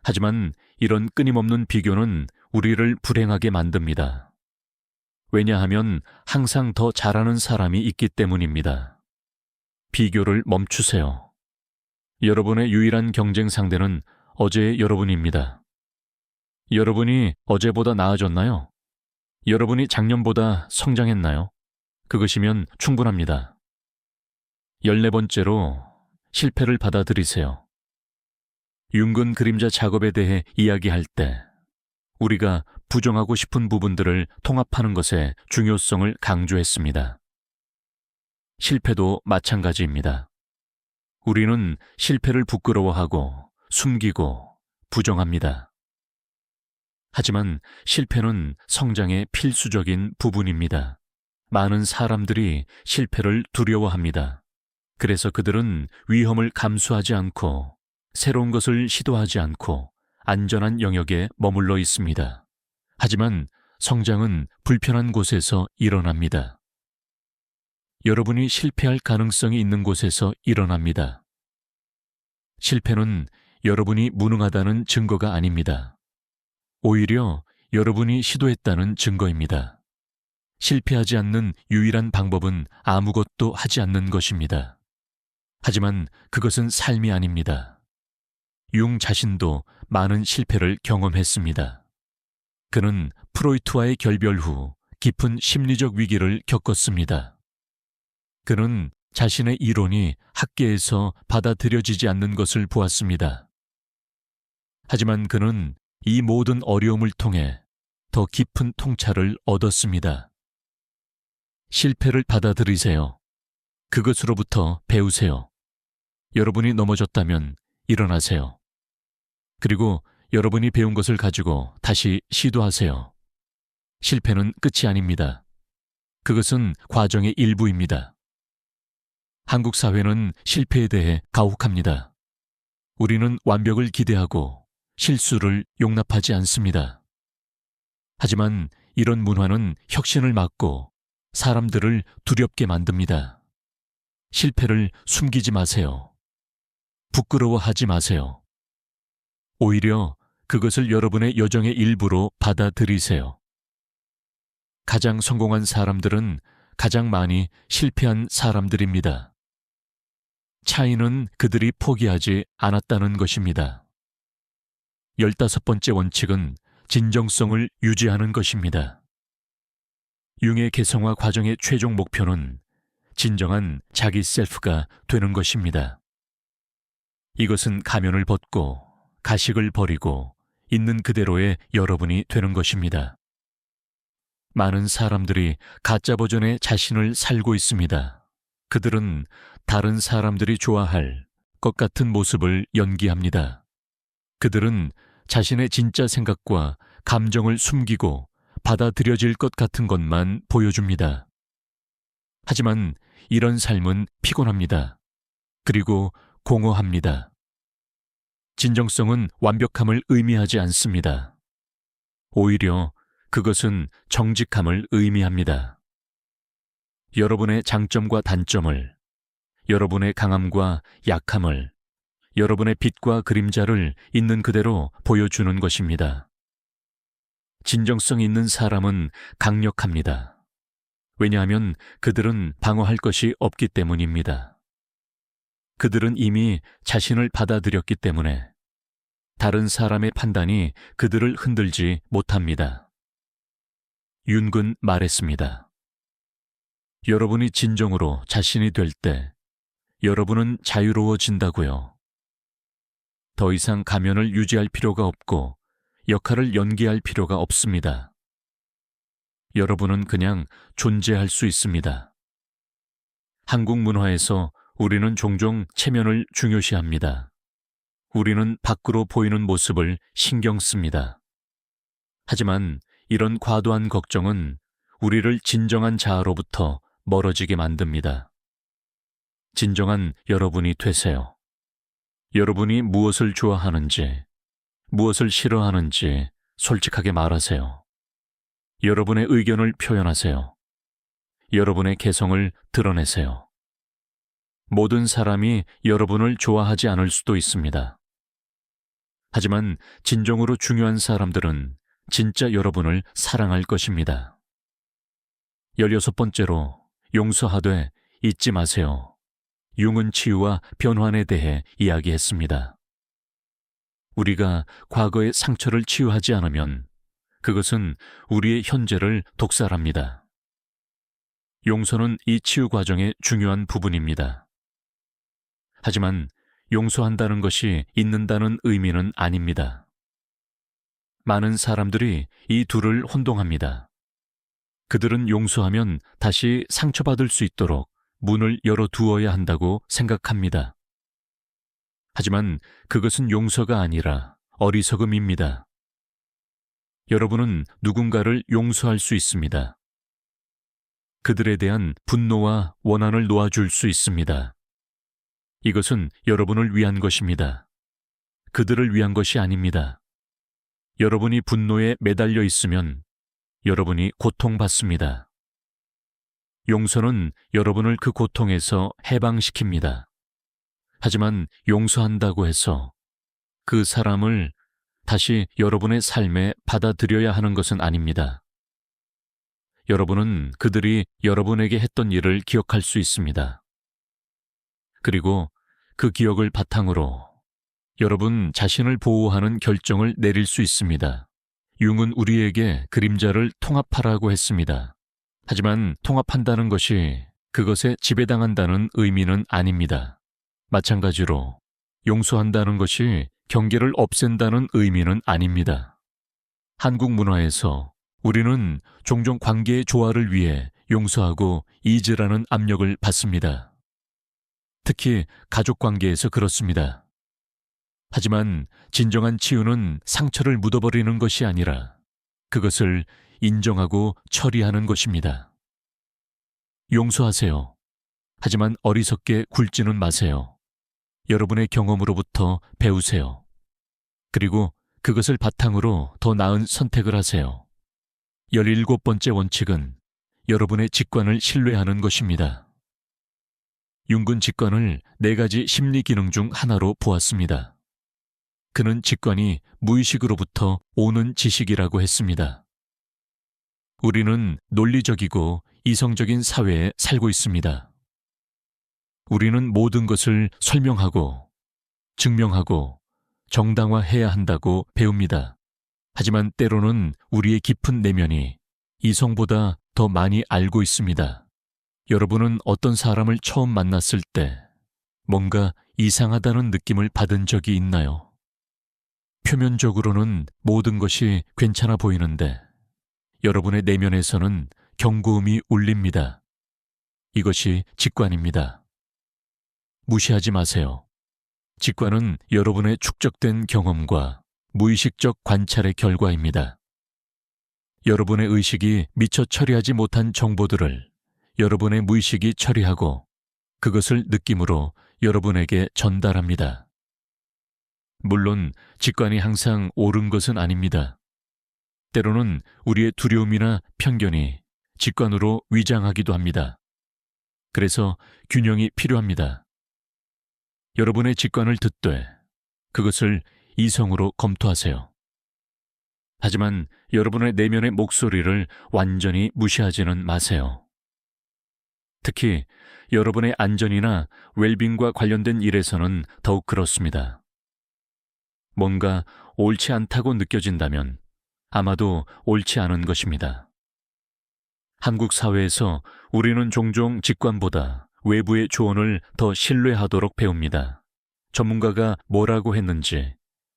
하지만 이런 끊임없는 비교는 우리를 불행하게 만듭니다. 왜냐하면 항상 더 잘하는 사람이 있기 때문입니다. 비교를 멈추세요. 여러분의 유일한 경쟁 상대는 어제의 여러분입니다. 여러분이 어제보다 나아졌나요? 여러분이 작년보다 성장했나요? 그것이면 충분합니다. 14번째로 실패를 받아들이세요. 융근 그림자 작업에 대해 이야기할 때 우리가 부정하고 싶은 부분들을 통합하는 것의 중요성을 강조했습니다. 실패도 마찬가지입니다. 우리는 실패를 부끄러워하고 숨기고 부정합니다. 하지만 실패는 성장의 필수적인 부분입니다. 많은 사람들이 실패를 두려워합니다. 그래서 그들은 위험을 감수하지 않고 새로운 것을 시도하지 않고 안전한 영역에 머물러 있습니다. 하지만 성장은 불편한 곳에서 일어납니다. 여러분이 실패할 가능성이 있는 곳에서 일어납니다. 실패는 여러분이 무능하다는 증거가 아닙니다. 오히려 여러분이 시도했다는 증거입니다. 실패하지 않는 유일한 방법은 아무것도 하지 않는 것입니다. 하지만 그것은 삶이 아닙니다. 융 자신도 많은 실패를 경험했습니다. 그는 프로이트와의 결별 후 깊은 심리적 위기를 겪었습니다. 그는 자신의 이론이 학계에서 받아들여지지 않는 것을 보았습니다. 하지만 그는 이 모든 어려움을 통해 더 깊은 통찰을 얻었습니다. 실패를 받아들이세요. 그것으로부터 배우세요. 여러분이 넘어졌다면 일어나세요. 그리고 여러분이 배운 것을 가지고 다시 시도하세요. 실패는 끝이 아닙니다. 그것은 과정의 일부입니다. 한국 사회는 실패에 대해 가혹합니다. 우리는 완벽을 기대하고 실수를 용납하지 않습니다. 하지만 이런 문화는 혁신을 막고 사람들을 두렵게 만듭니다. 실패를 숨기지 마세요. 부끄러워하지 마세요. 오히려 그것을 여러분의 여정의 일부로 받아들이세요. 가장 성공한 사람들은 가장 많이 실패한 사람들입니다. 차이는 그들이 포기하지 않았다는 것입니다. 15번째 원칙은 진정성을 유지하는 것입니다. 융의 개성화 과정의 최종 목표는 진정한 자기 셀프가 되는 것입니다. 이것은 가면을 벗고 가식을 버리고 있는 그대로의 여러분이 되는 것입니다. 많은 사람들이 가짜 버전의 자신을 살고 있습니다. 그들은 다른 사람들이 좋아할 것 같은 모습을 연기합니다. 그들은 자신의 진짜 생각과 감정을 숨기고 받아들여질 것 같은 것만 보여줍니다. 하지만 이런 삶은 피곤합니다. 그리고 공허합니다. 진정성은 완벽함을 의미하지 않습니다. 오히려 그것은 정직함을 의미합니다. 여러분의 장점과 단점을, 여러분의 강함과 약함을, 여러분의 빛과 그림자를 있는 그대로 보여주는 것입니다. 진정성 있는 사람은 강력합니다. 왜냐하면 그들은 방어할 것이 없기 때문입니다. 그들은 이미 자신을 받아들였기 때문에 다른 사람의 판단이 그들을 흔들지 못합니다. 윤근 말했습니다. 여러분이 진정으로 자신이 될 때 여러분은 자유로워진다고요. 더 이상 가면을 유지할 필요가 없고 역할을 연기할 필요가 없습니다. 여러분은 그냥 존재할 수 있습니다. 한국 문화에서 우리는 종종 체면을 중요시합니다. 우리는 밖으로 보이는 모습을 신경 씁니다. 하지만 이런 과도한 걱정은 우리를 진정한 자아로부터 멀어지게 만듭니다. 진정한 여러분이 되세요. 여러분이 무엇을 좋아하는지, 무엇을 싫어하는지 솔직하게 말하세요. 여러분의 의견을 표현하세요. 여러분의 개성을 드러내세요. 모든 사람이 여러분을 좋아하지 않을 수도 있습니다. 하지만 진정으로 중요한 사람들은 진짜 여러분을 사랑할 것입니다. 16번째로 용서하되 잊지 마세요. 융은 치유와 변환에 대해 이야기했습니다. 우리가 과거의 상처를 치유하지 않으면 그것은 우리의 현재를 독살합니다. 용서는 이 치유 과정의 중요한 부분입니다. 하지만 용서한다는 것이 잊는다는 의미는 아닙니다. 많은 사람들이 이 둘을 혼동합니다. 그들은 용서하면 다시 상처받을 수 있도록 문을 열어두어야 한다고 생각합니다. 하지만 그것은 용서가 아니라 어리석음입니다. 여러분은 누군가를 용서할 수 있습니다. 그들에 대한 분노와 원한을 놓아줄 수 있습니다. 이것은 여러분을 위한 것입니다. 그들을 위한 것이 아닙니다. 여러분이 분노에 매달려 있으면 여러분이 고통받습니다. 용서는 여러분을 그 고통에서 해방시킵니다. 하지만 용서한다고 해서 그 사람을 다시 여러분의 삶에 받아들여야 하는 것은 아닙니다. 여러분은 그들이 여러분에게 했던 일을 기억할 수 있습니다. 그리고 그 기억을 바탕으로 여러분 자신을 보호하는 결정을 내릴 수 있습니다. 융은 우리에게 그림자를 통합하라고 했습니다. 하지만 통합한다는 것이 그것에 지배당한다는 의미는 아닙니다. 마찬가지로 용서한다는 것이 경계를 없앤다는 의미는 아닙니다. 한국 문화에서 우리는 종종 관계의 조화를 위해 용서하고 잊으라는 압력을 받습니다. 특히 가족 관계에서 그렇습니다. 하지만 진정한 치유는 상처를 묻어버리는 것이 아니라 그것을 인정하고 처리하는 것입니다. 용서하세요. 하지만 어리석게 굴지는 마세요. 여러분의 경험으로부터 배우세요. 그리고 그것을 바탕으로 더 나은 선택을 하세요. 17번째 원칙은 여러분의 직관을 신뢰하는 것입니다. 융근 직관을 4가지 심리 기능 중 하나로 보았습니다. 그는 직관이 무의식으로부터 오는 지식이라고 했습니다. 우리는 논리적이고 이성적인 사회에 살고 있습니다. 우리는 모든 것을 설명하고 증명하고 정당화해야 한다고 배웁니다. 하지만 때로는 우리의 깊은 내면이 이성보다 더 많이 알고 있습니다. 여러분은 어떤 사람을 처음 만났을 때 뭔가 이상하다는 느낌을 받은 적이 있나요? 표면적으로는 모든 것이 괜찮아 보이는데 여러분의 내면에서는 경고음이 울립니다. 이것이 직관입니다. 무시하지 마세요. 직관은 여러분의 축적된 경험과 무의식적 관찰의 결과입니다. 여러분의 의식이 미처 처리하지 못한 정보들을 여러분의 무의식이 처리하고 그것을 느낌으로 여러분에게 전달합니다. 물론 직관이 항상 옳은 것은 아닙니다. 때로는 우리의 두려움이나 편견이 직관으로 위장하기도 합니다. 그래서 균형이 필요합니다. 여러분의 직관을 듣되 그것을 이성으로 검토하세요. 하지만 여러분의 내면의 목소리를 완전히 무시하지는 마세요. 특히 여러분의 안전이나 웰빙과 관련된 일에서는 더욱 그렇습니다. 뭔가 옳지 않다고 느껴진다면 아마도 옳지 않은 것입니다. 한국 사회에서 우리는 종종 직관보다 외부의 조언을 더 신뢰하도록 배웁니다. 전문가가 뭐라고 했는지,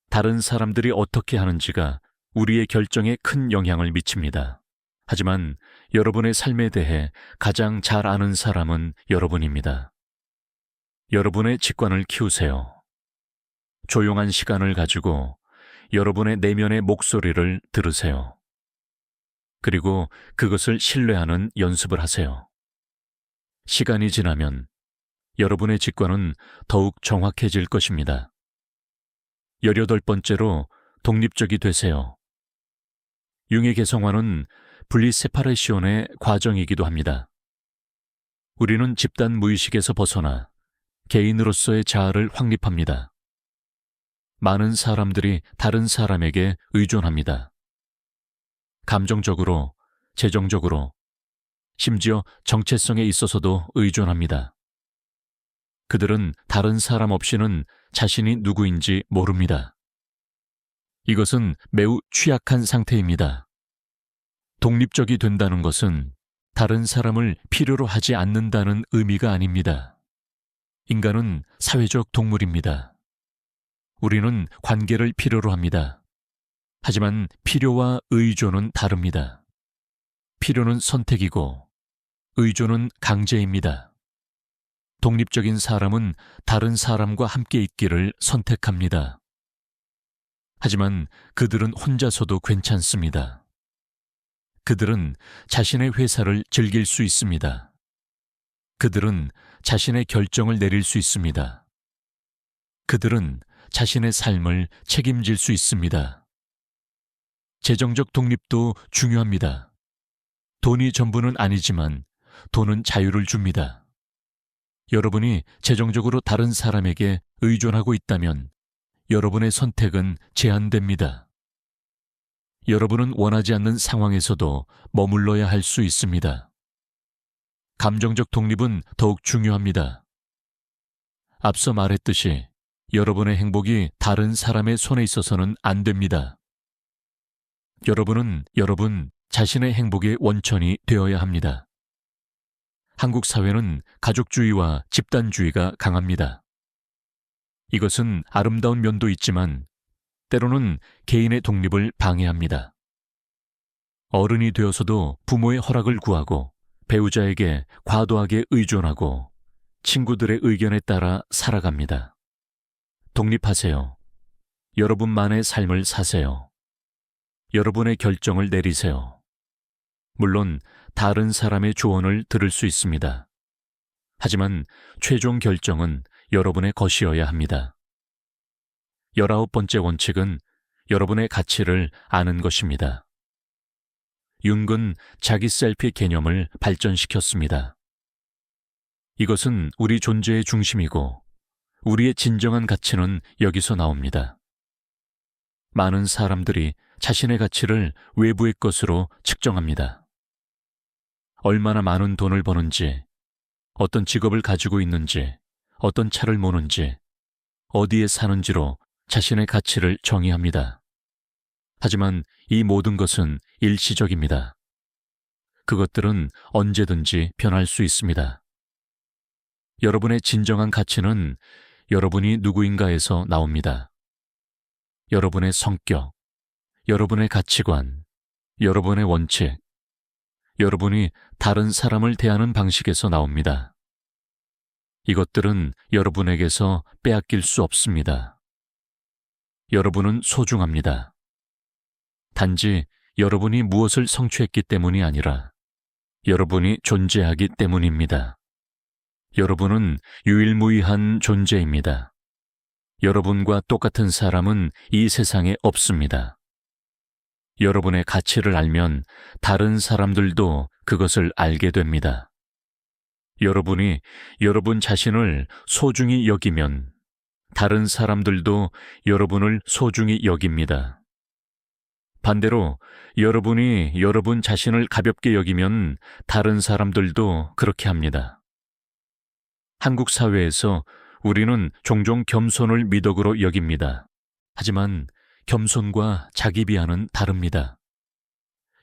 다른 사람들이 어떻게 하는지가 우리의 결정에 큰 영향을 미칩니다. 하지만 여러분의 삶에 대해 가장 잘 아는 사람은 여러분입니다. 여러분의 직관을 키우세요. 조용한 시간을 가지고 여러분의 내면의 목소리를 들으세요. 그리고 그것을 신뢰하는 연습을 하세요. 시간이 지나면 여러분의 직관은 더욱 정확해질 것입니다. 18번째로 독립적이 되세요. 융의 개성화는 분리 세파레시온의 과정이기도 합니다. 우리는 집단 무의식에서 벗어나 개인으로서의 자아를 확립합니다. 많은 사람들이 다른 사람에게 의존합니다. 감정적으로, 재정적으로, 심지어 정체성에 있어서도 의존합니다. 그들은 다른 사람 없이는 자신이 누구인지 모릅니다. 이것은 매우 취약한 상태입니다. 독립적이 된다는 것은 다른 사람을 필요로 하지 않는다는 의미가 아닙니다. 인간은 사회적 동물입니다. 우리는 관계를 필요로 합니다. 하지만 필요와 의존은 다릅니다. 필요는 선택이고 의존은 강제입니다. 독립적인 사람은 다른 사람과 함께 있기를 선택합니다. 하지만 그들은 혼자서도 괜찮습니다. 그들은 자신의 회사를 즐길 수 있습니다. 그들은 자신의 결정을 내릴 수 있습니다. 그들은 자신의 삶을 책임질 수 있습니다. 재정적 독립도 중요합니다. 돈이 전부는 아니지만 돈은 자유를 줍니다. 여러분이 재정적으로 다른 사람에게 의존하고 있다면 여러분의 선택은 제한됩니다. 여러분은 원하지 않는 상황에서도 머물러야 할 수 있습니다. 감정적 독립은 더욱 중요합니다. 앞서 말했듯이 여러분의 행복이 다른 사람의 손에 있어서는 안 됩니다. 여러분은 여러분 자신의 행복의 원천이 되어야 합니다. 한국 사회는 가족주의와 집단주의가 강합니다. 이것은 아름다운 면도 있지만 때로는 개인의 독립을 방해합니다. 어른이 되어서도 부모의 허락을 구하고 배우자에게 과도하게 의존하고 친구들의 의견에 따라 살아갑니다. 독립하세요. 여러분만의 삶을 사세요. 여러분의 결정을 내리세요. 물론 다른 사람의 조언을 들을 수 있습니다. 하지만 최종 결정은 여러분의 것이어야 합니다. 19번째 원칙은 여러분의 가치를 아는 것입니다. 융은 자기 셀피 개념을 발전시켰습니다. 이것은 우리 존재의 중심이고 우리의 진정한 가치는 여기서 나옵니다. 많은 사람들이 자신의 가치를 외부의 것으로 측정합니다. 얼마나 많은 돈을 버는지, 어떤 직업을 가지고 있는지, 어떤 차를 모는지, 어디에 사는지로 자신의 가치를 정의합니다. 하지만 이 모든 것은 일시적입니다. 그것들은 언제든지 변할 수 있습니다. 여러분의 진정한 가치는 여러분이 누구인가에서 나옵니다. 여러분의 성격, 여러분의 가치관, 여러분의 원칙, 여러분이 다른 사람을 대하는 방식에서 나옵니다. 이것들은 여러분에게서 빼앗길 수 없습니다. 여러분은 소중합니다. 단지 여러분이 무엇을 성취했기 때문이 아니라 여러분이 존재하기 때문입니다. 여러분은 유일무이한 존재입니다. 여러분과 똑같은 사람은 이 세상에 없습니다. 여러분의 가치를 알면 다른 사람들도 그것을 알게 됩니다. 여러분이 여러분 자신을 소중히 여기면 다른 사람들도 여러분을 소중히 여깁니다. 반대로 여러분이 여러분 자신을 가볍게 여기면 다른 사람들도 그렇게 합니다. 한국 사회에서 우리는 종종 겸손을 미덕으로 여깁니다. 하지만 겸손과 자기 비하는 다릅니다.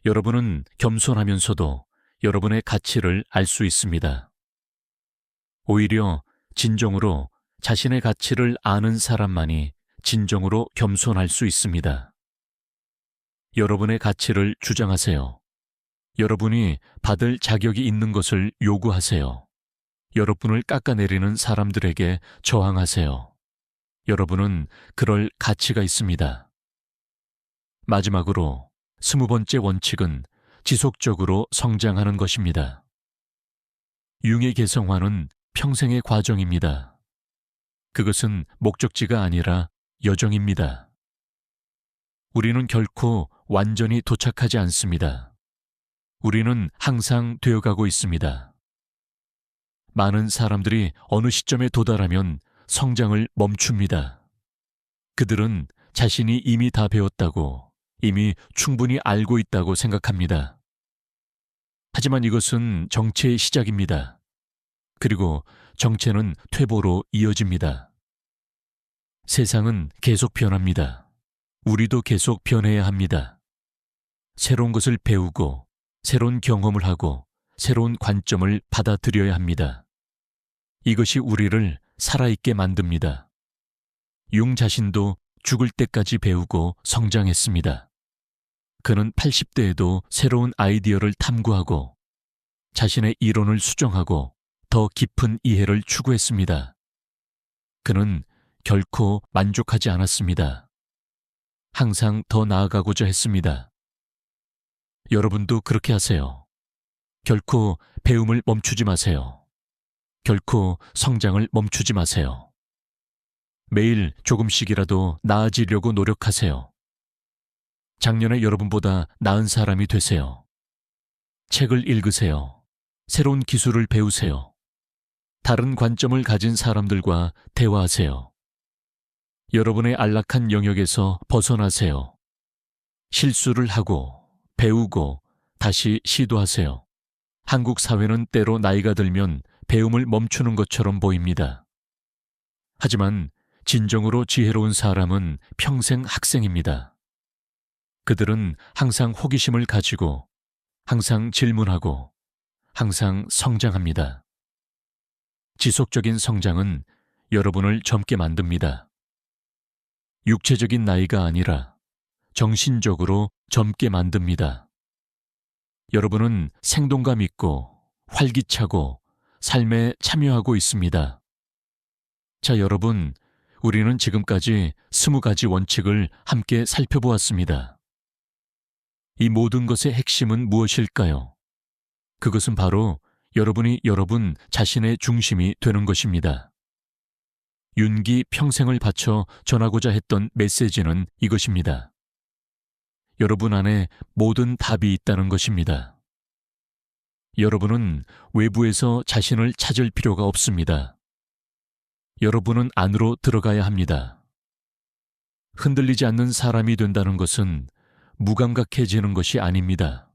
여러분은 겸손하면서도 여러분의 가치를 알 수 있습니다. 오히려 진정으로 자신의 가치를 아는 사람만이 진정으로 겸손할 수 있습니다. 여러분의 가치를 주장하세요. 여러분이 받을 자격이 있는 것을 요구하세요. 여러분을 깎아내리는 사람들에게 저항하세요. 여러분은 그럴 가치가 있습니다. 마지막으로 20번째 원칙은 지속적으로 성장하는 것입니다. 융의 개성화는 평생의 과정입니다. 그것은 목적지가 아니라 여정입니다. 우리는 결코 완전히 도착하지 않습니다. 우리는 항상 되어가고 있습니다. 많은 사람들이 어느 시점에 도달하면 성장을 멈춥니다. 그들은 자신이 이미 다 배웠다고, 이미 충분히 알고 있다고 생각합니다. 하지만 이것은 정체의 시작입니다. 그리고 정체는 퇴보로 이어집니다. 세상은 계속 변합니다. 우리도 계속 변해야 합니다. 새로운 것을 배우고, 새로운 경험을 하고, 새로운 관점을 받아들여야 합니다. 이것이 우리를 살아있게 만듭니다. 융 자신도 죽을 때까지 배우고 성장했습니다. 그는 80대에도 새로운 아이디어를 탐구하고 자신의 이론을 수정하고 더 깊은 이해를 추구했습니다. 그는 결코 만족하지 않았습니다. 항상 더 나아가고자 했습니다. 여러분도 그렇게 하세요. 결코 배움을 멈추지 마세요. 결코 성장을 멈추지 마세요. 매일 조금씩이라도 나아지려고 노력하세요. 작년의 여러분보다 나은 사람이 되세요. 책을 읽으세요. 새로운 기술을 배우세요. 다른 관점을 가진 사람들과 대화하세요. 여러분의 안락한 영역에서 벗어나세요. 실수를 하고, 배우고, 다시 시도하세요. 한국 사회는 때로 나이가 들면 배움을 멈추는 것처럼 보입니다. 하지만 진정으로 지혜로운 사람은 평생 학생입니다. 그들은 항상 호기심을 가지고, 항상 질문하고, 항상 성장합니다. 지속적인 성장은 여러분을 젊게 만듭니다. 육체적인 나이가 아니라 정신적으로 젊게 만듭니다. 여러분은 생동감 있고 활기차고 삶에 참여하고 있습니다. 자, 여러분, 우리는 지금까지 20가지 원칙을 함께 살펴보았습니다. 이 모든 것의 핵심은 무엇일까요? 그것은 바로 여러분이 여러분 자신의 중심이 되는 것입니다. 윤기 평생을 바쳐 전하고자 했던 메시지는 이것입니다. 여러분 안에 모든 답이 있다는 것입니다. 여러분은 외부에서 자신을 찾을 필요가 없습니다. 여러분은 안으로 들어가야 합니다. 흔들리지 않는 사람이 된다는 것은 무감각해지는 것이 아닙니다.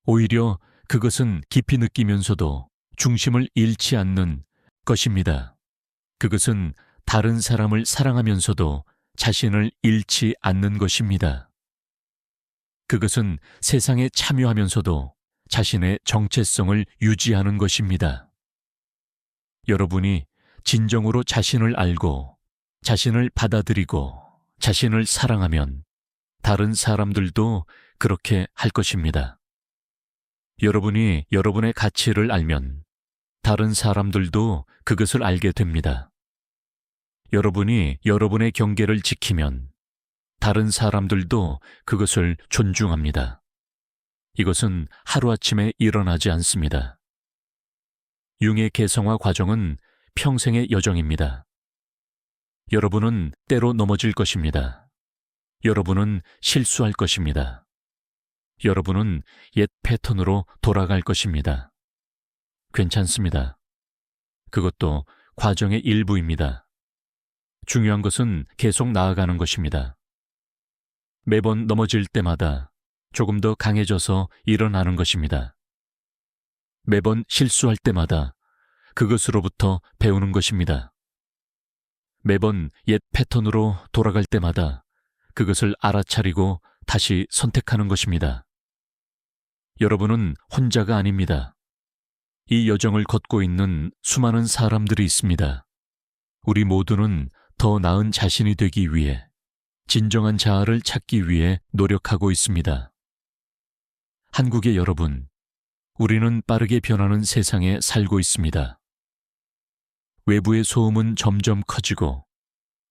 오히려 그것은 깊이 느끼면서도 중심을 잃지 않는 것입니다. 그것은 다른 사람을 사랑하면서도 자신을 잃지 않는 것입니다. 그것은 세상에 참여하면서도 자신의 정체성을 유지하는 것입니다. 여러분이 진정으로 자신을 알고 자신을 받아들이고 자신을 사랑하면 다른 사람들도 그렇게 할 것입니다. 여러분이 여러분의 가치를 알면 다른 사람들도 그것을 알게 됩니다. 여러분이 여러분의 경계를 지키면 다른 사람들도 그것을 존중합니다. 이것은 하루아침에 일어나지 않습니다. 융의 개성화 과정은 평생의 여정입니다. 여러분은 때로 넘어질 것입니다. 여러분은 실수할 것입니다. 여러분은 옛 패턴으로 돌아갈 것입니다. 괜찮습니다. 그것도 과정의 일부입니다. 중요한 것은 계속 나아가는 것입니다. 매번 넘어질 때마다 조금 더 강해져서 일어나는 것입니다. 매번 실수할 때마다 그것으로부터 배우는 것입니다. 매번 옛 패턴으로 돌아갈 때마다 그것을 알아차리고 다시 선택하는 것입니다. 여러분은 혼자가 아닙니다. 이 여정을 걷고 있는 수많은 사람들이 있습니다. 우리 모두는 더 나은 자신이 되기 위해, 진정한 자아를 찾기 위해 노력하고 있습니다. 한국의 여러분, 우리는 빠르게 변하는 세상에 살고 있습니다. 외부의 소음은 점점 커지고,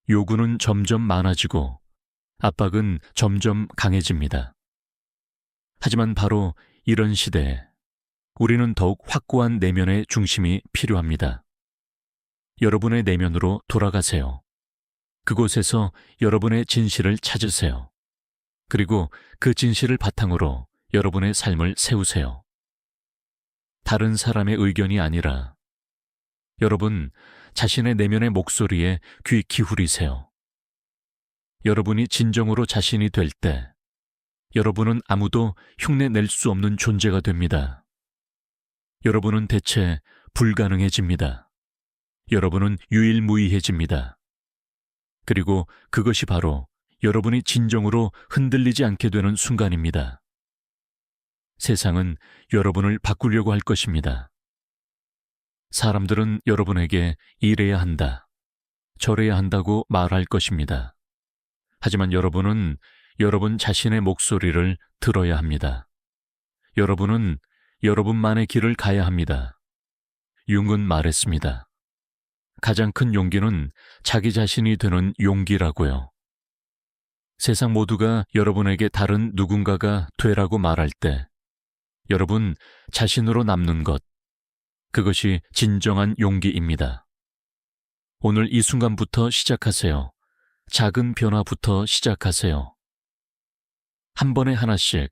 요구는 점점 많아지고, 압박은 점점 강해집니다. 하지만 바로 이런 시대에 우리는 더욱 확고한 내면의 중심이 필요합니다. 여러분의 내면으로 돌아가세요. 그곳에서 여러분의 진실을 찾으세요. 그리고 그 진실을 바탕으로 여러분의 삶을 세우세요. 다른 사람의 의견이 아니라 여러분 자신의 내면의 목소리에 귀 기울이세요. 여러분이 진정으로 자신이 될 때 여러분은 아무도 흉내낼 수 없는 존재가 됩니다. 여러분은 대체 불가능해집니다. 여러분은 유일무이해집니다. 그리고 그것이 바로 여러분이 진정으로 흔들리지 않게 되는 순간입니다. 세상은 여러분을 바꾸려고 할 것입니다. 사람들은 여러분에게 이래야 한다, 저래야 한다고 말할 것입니다. 하지만 여러분은 여러분 자신의 목소리를 들어야 합니다. 여러분은 여러분만의 길을 가야 합니다. 융은 말했습니다. 가장 큰 용기는 자기 자신이 되는 용기라고요. 세상 모두가 여러분에게 다른 누군가가 되라고 말할 때 여러분 자신으로 남는 것, 그것이 진정한 용기입니다. 오늘 이 순간부터 시작하세요. 작은 변화부터 시작하세요. 한 번에 하나씩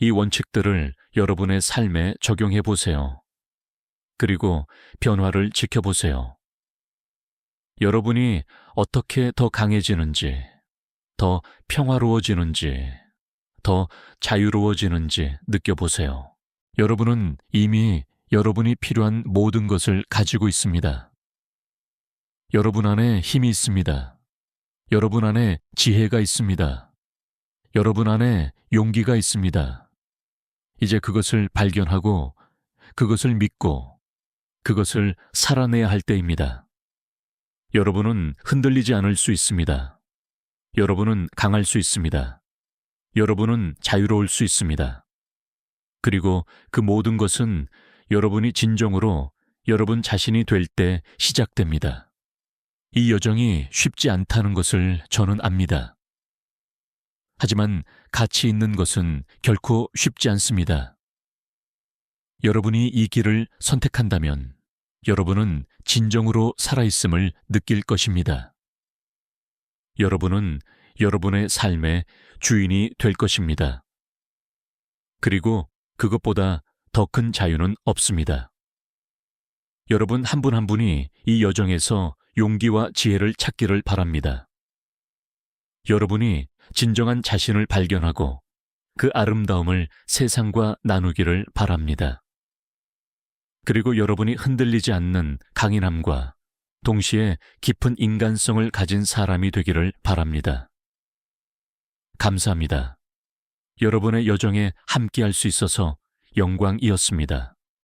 이 원칙들을 여러분의 삶에 적용해 보세요. 그리고 변화를 지켜보세요. 여러분이 어떻게 더 강해지는지, 더 평화로워지는지, 더 자유로워지는지 느껴보세요. 여러분은 이미 여러분이 필요한 모든 것을 가지고 있습니다. 여러분 안에 힘이 있습니다. 여러분 안에 지혜가 있습니다. 여러분 안에 용기가 있습니다. 이제 그것을 발견하고 그것을 믿고 그것을 살아내야 할 때입니다. 여러분은 흔들리지 않을 수 있습니다. 여러분은 강할 수 있습니다. 여러분은 자유로울 수 있습니다. 그리고 그 모든 것은 여러분이 진정으로 여러분 자신이 될 때 시작됩니다. 이 여정이 쉽지 않다는 것을 저는 압니다. 하지만 가치 있는 것은 결코 쉽지 않습니다. 여러분이 이 길을 선택한다면 여러분은 진정으로 살아있음을 느낄 것입니다. 여러분은 여러분의 삶의 주인이 될 것입니다. 그리고 그것보다 더 큰 자유는 없습니다. 여러분 한 분 한 분이 이 여정에서 용기와 지혜를 찾기를 바랍니다. 여러분이 진정한 자신을 발견하고 그 아름다움을 세상과 나누기를 바랍니다. 그리고 여러분이 흔들리지 않는 강인함과 동시에 깊은 인간성을 가진 사람이 되기를 바랍니다. 감사합니다. 여러분의 여정에 함께할 수 있어서 영광이었습니다.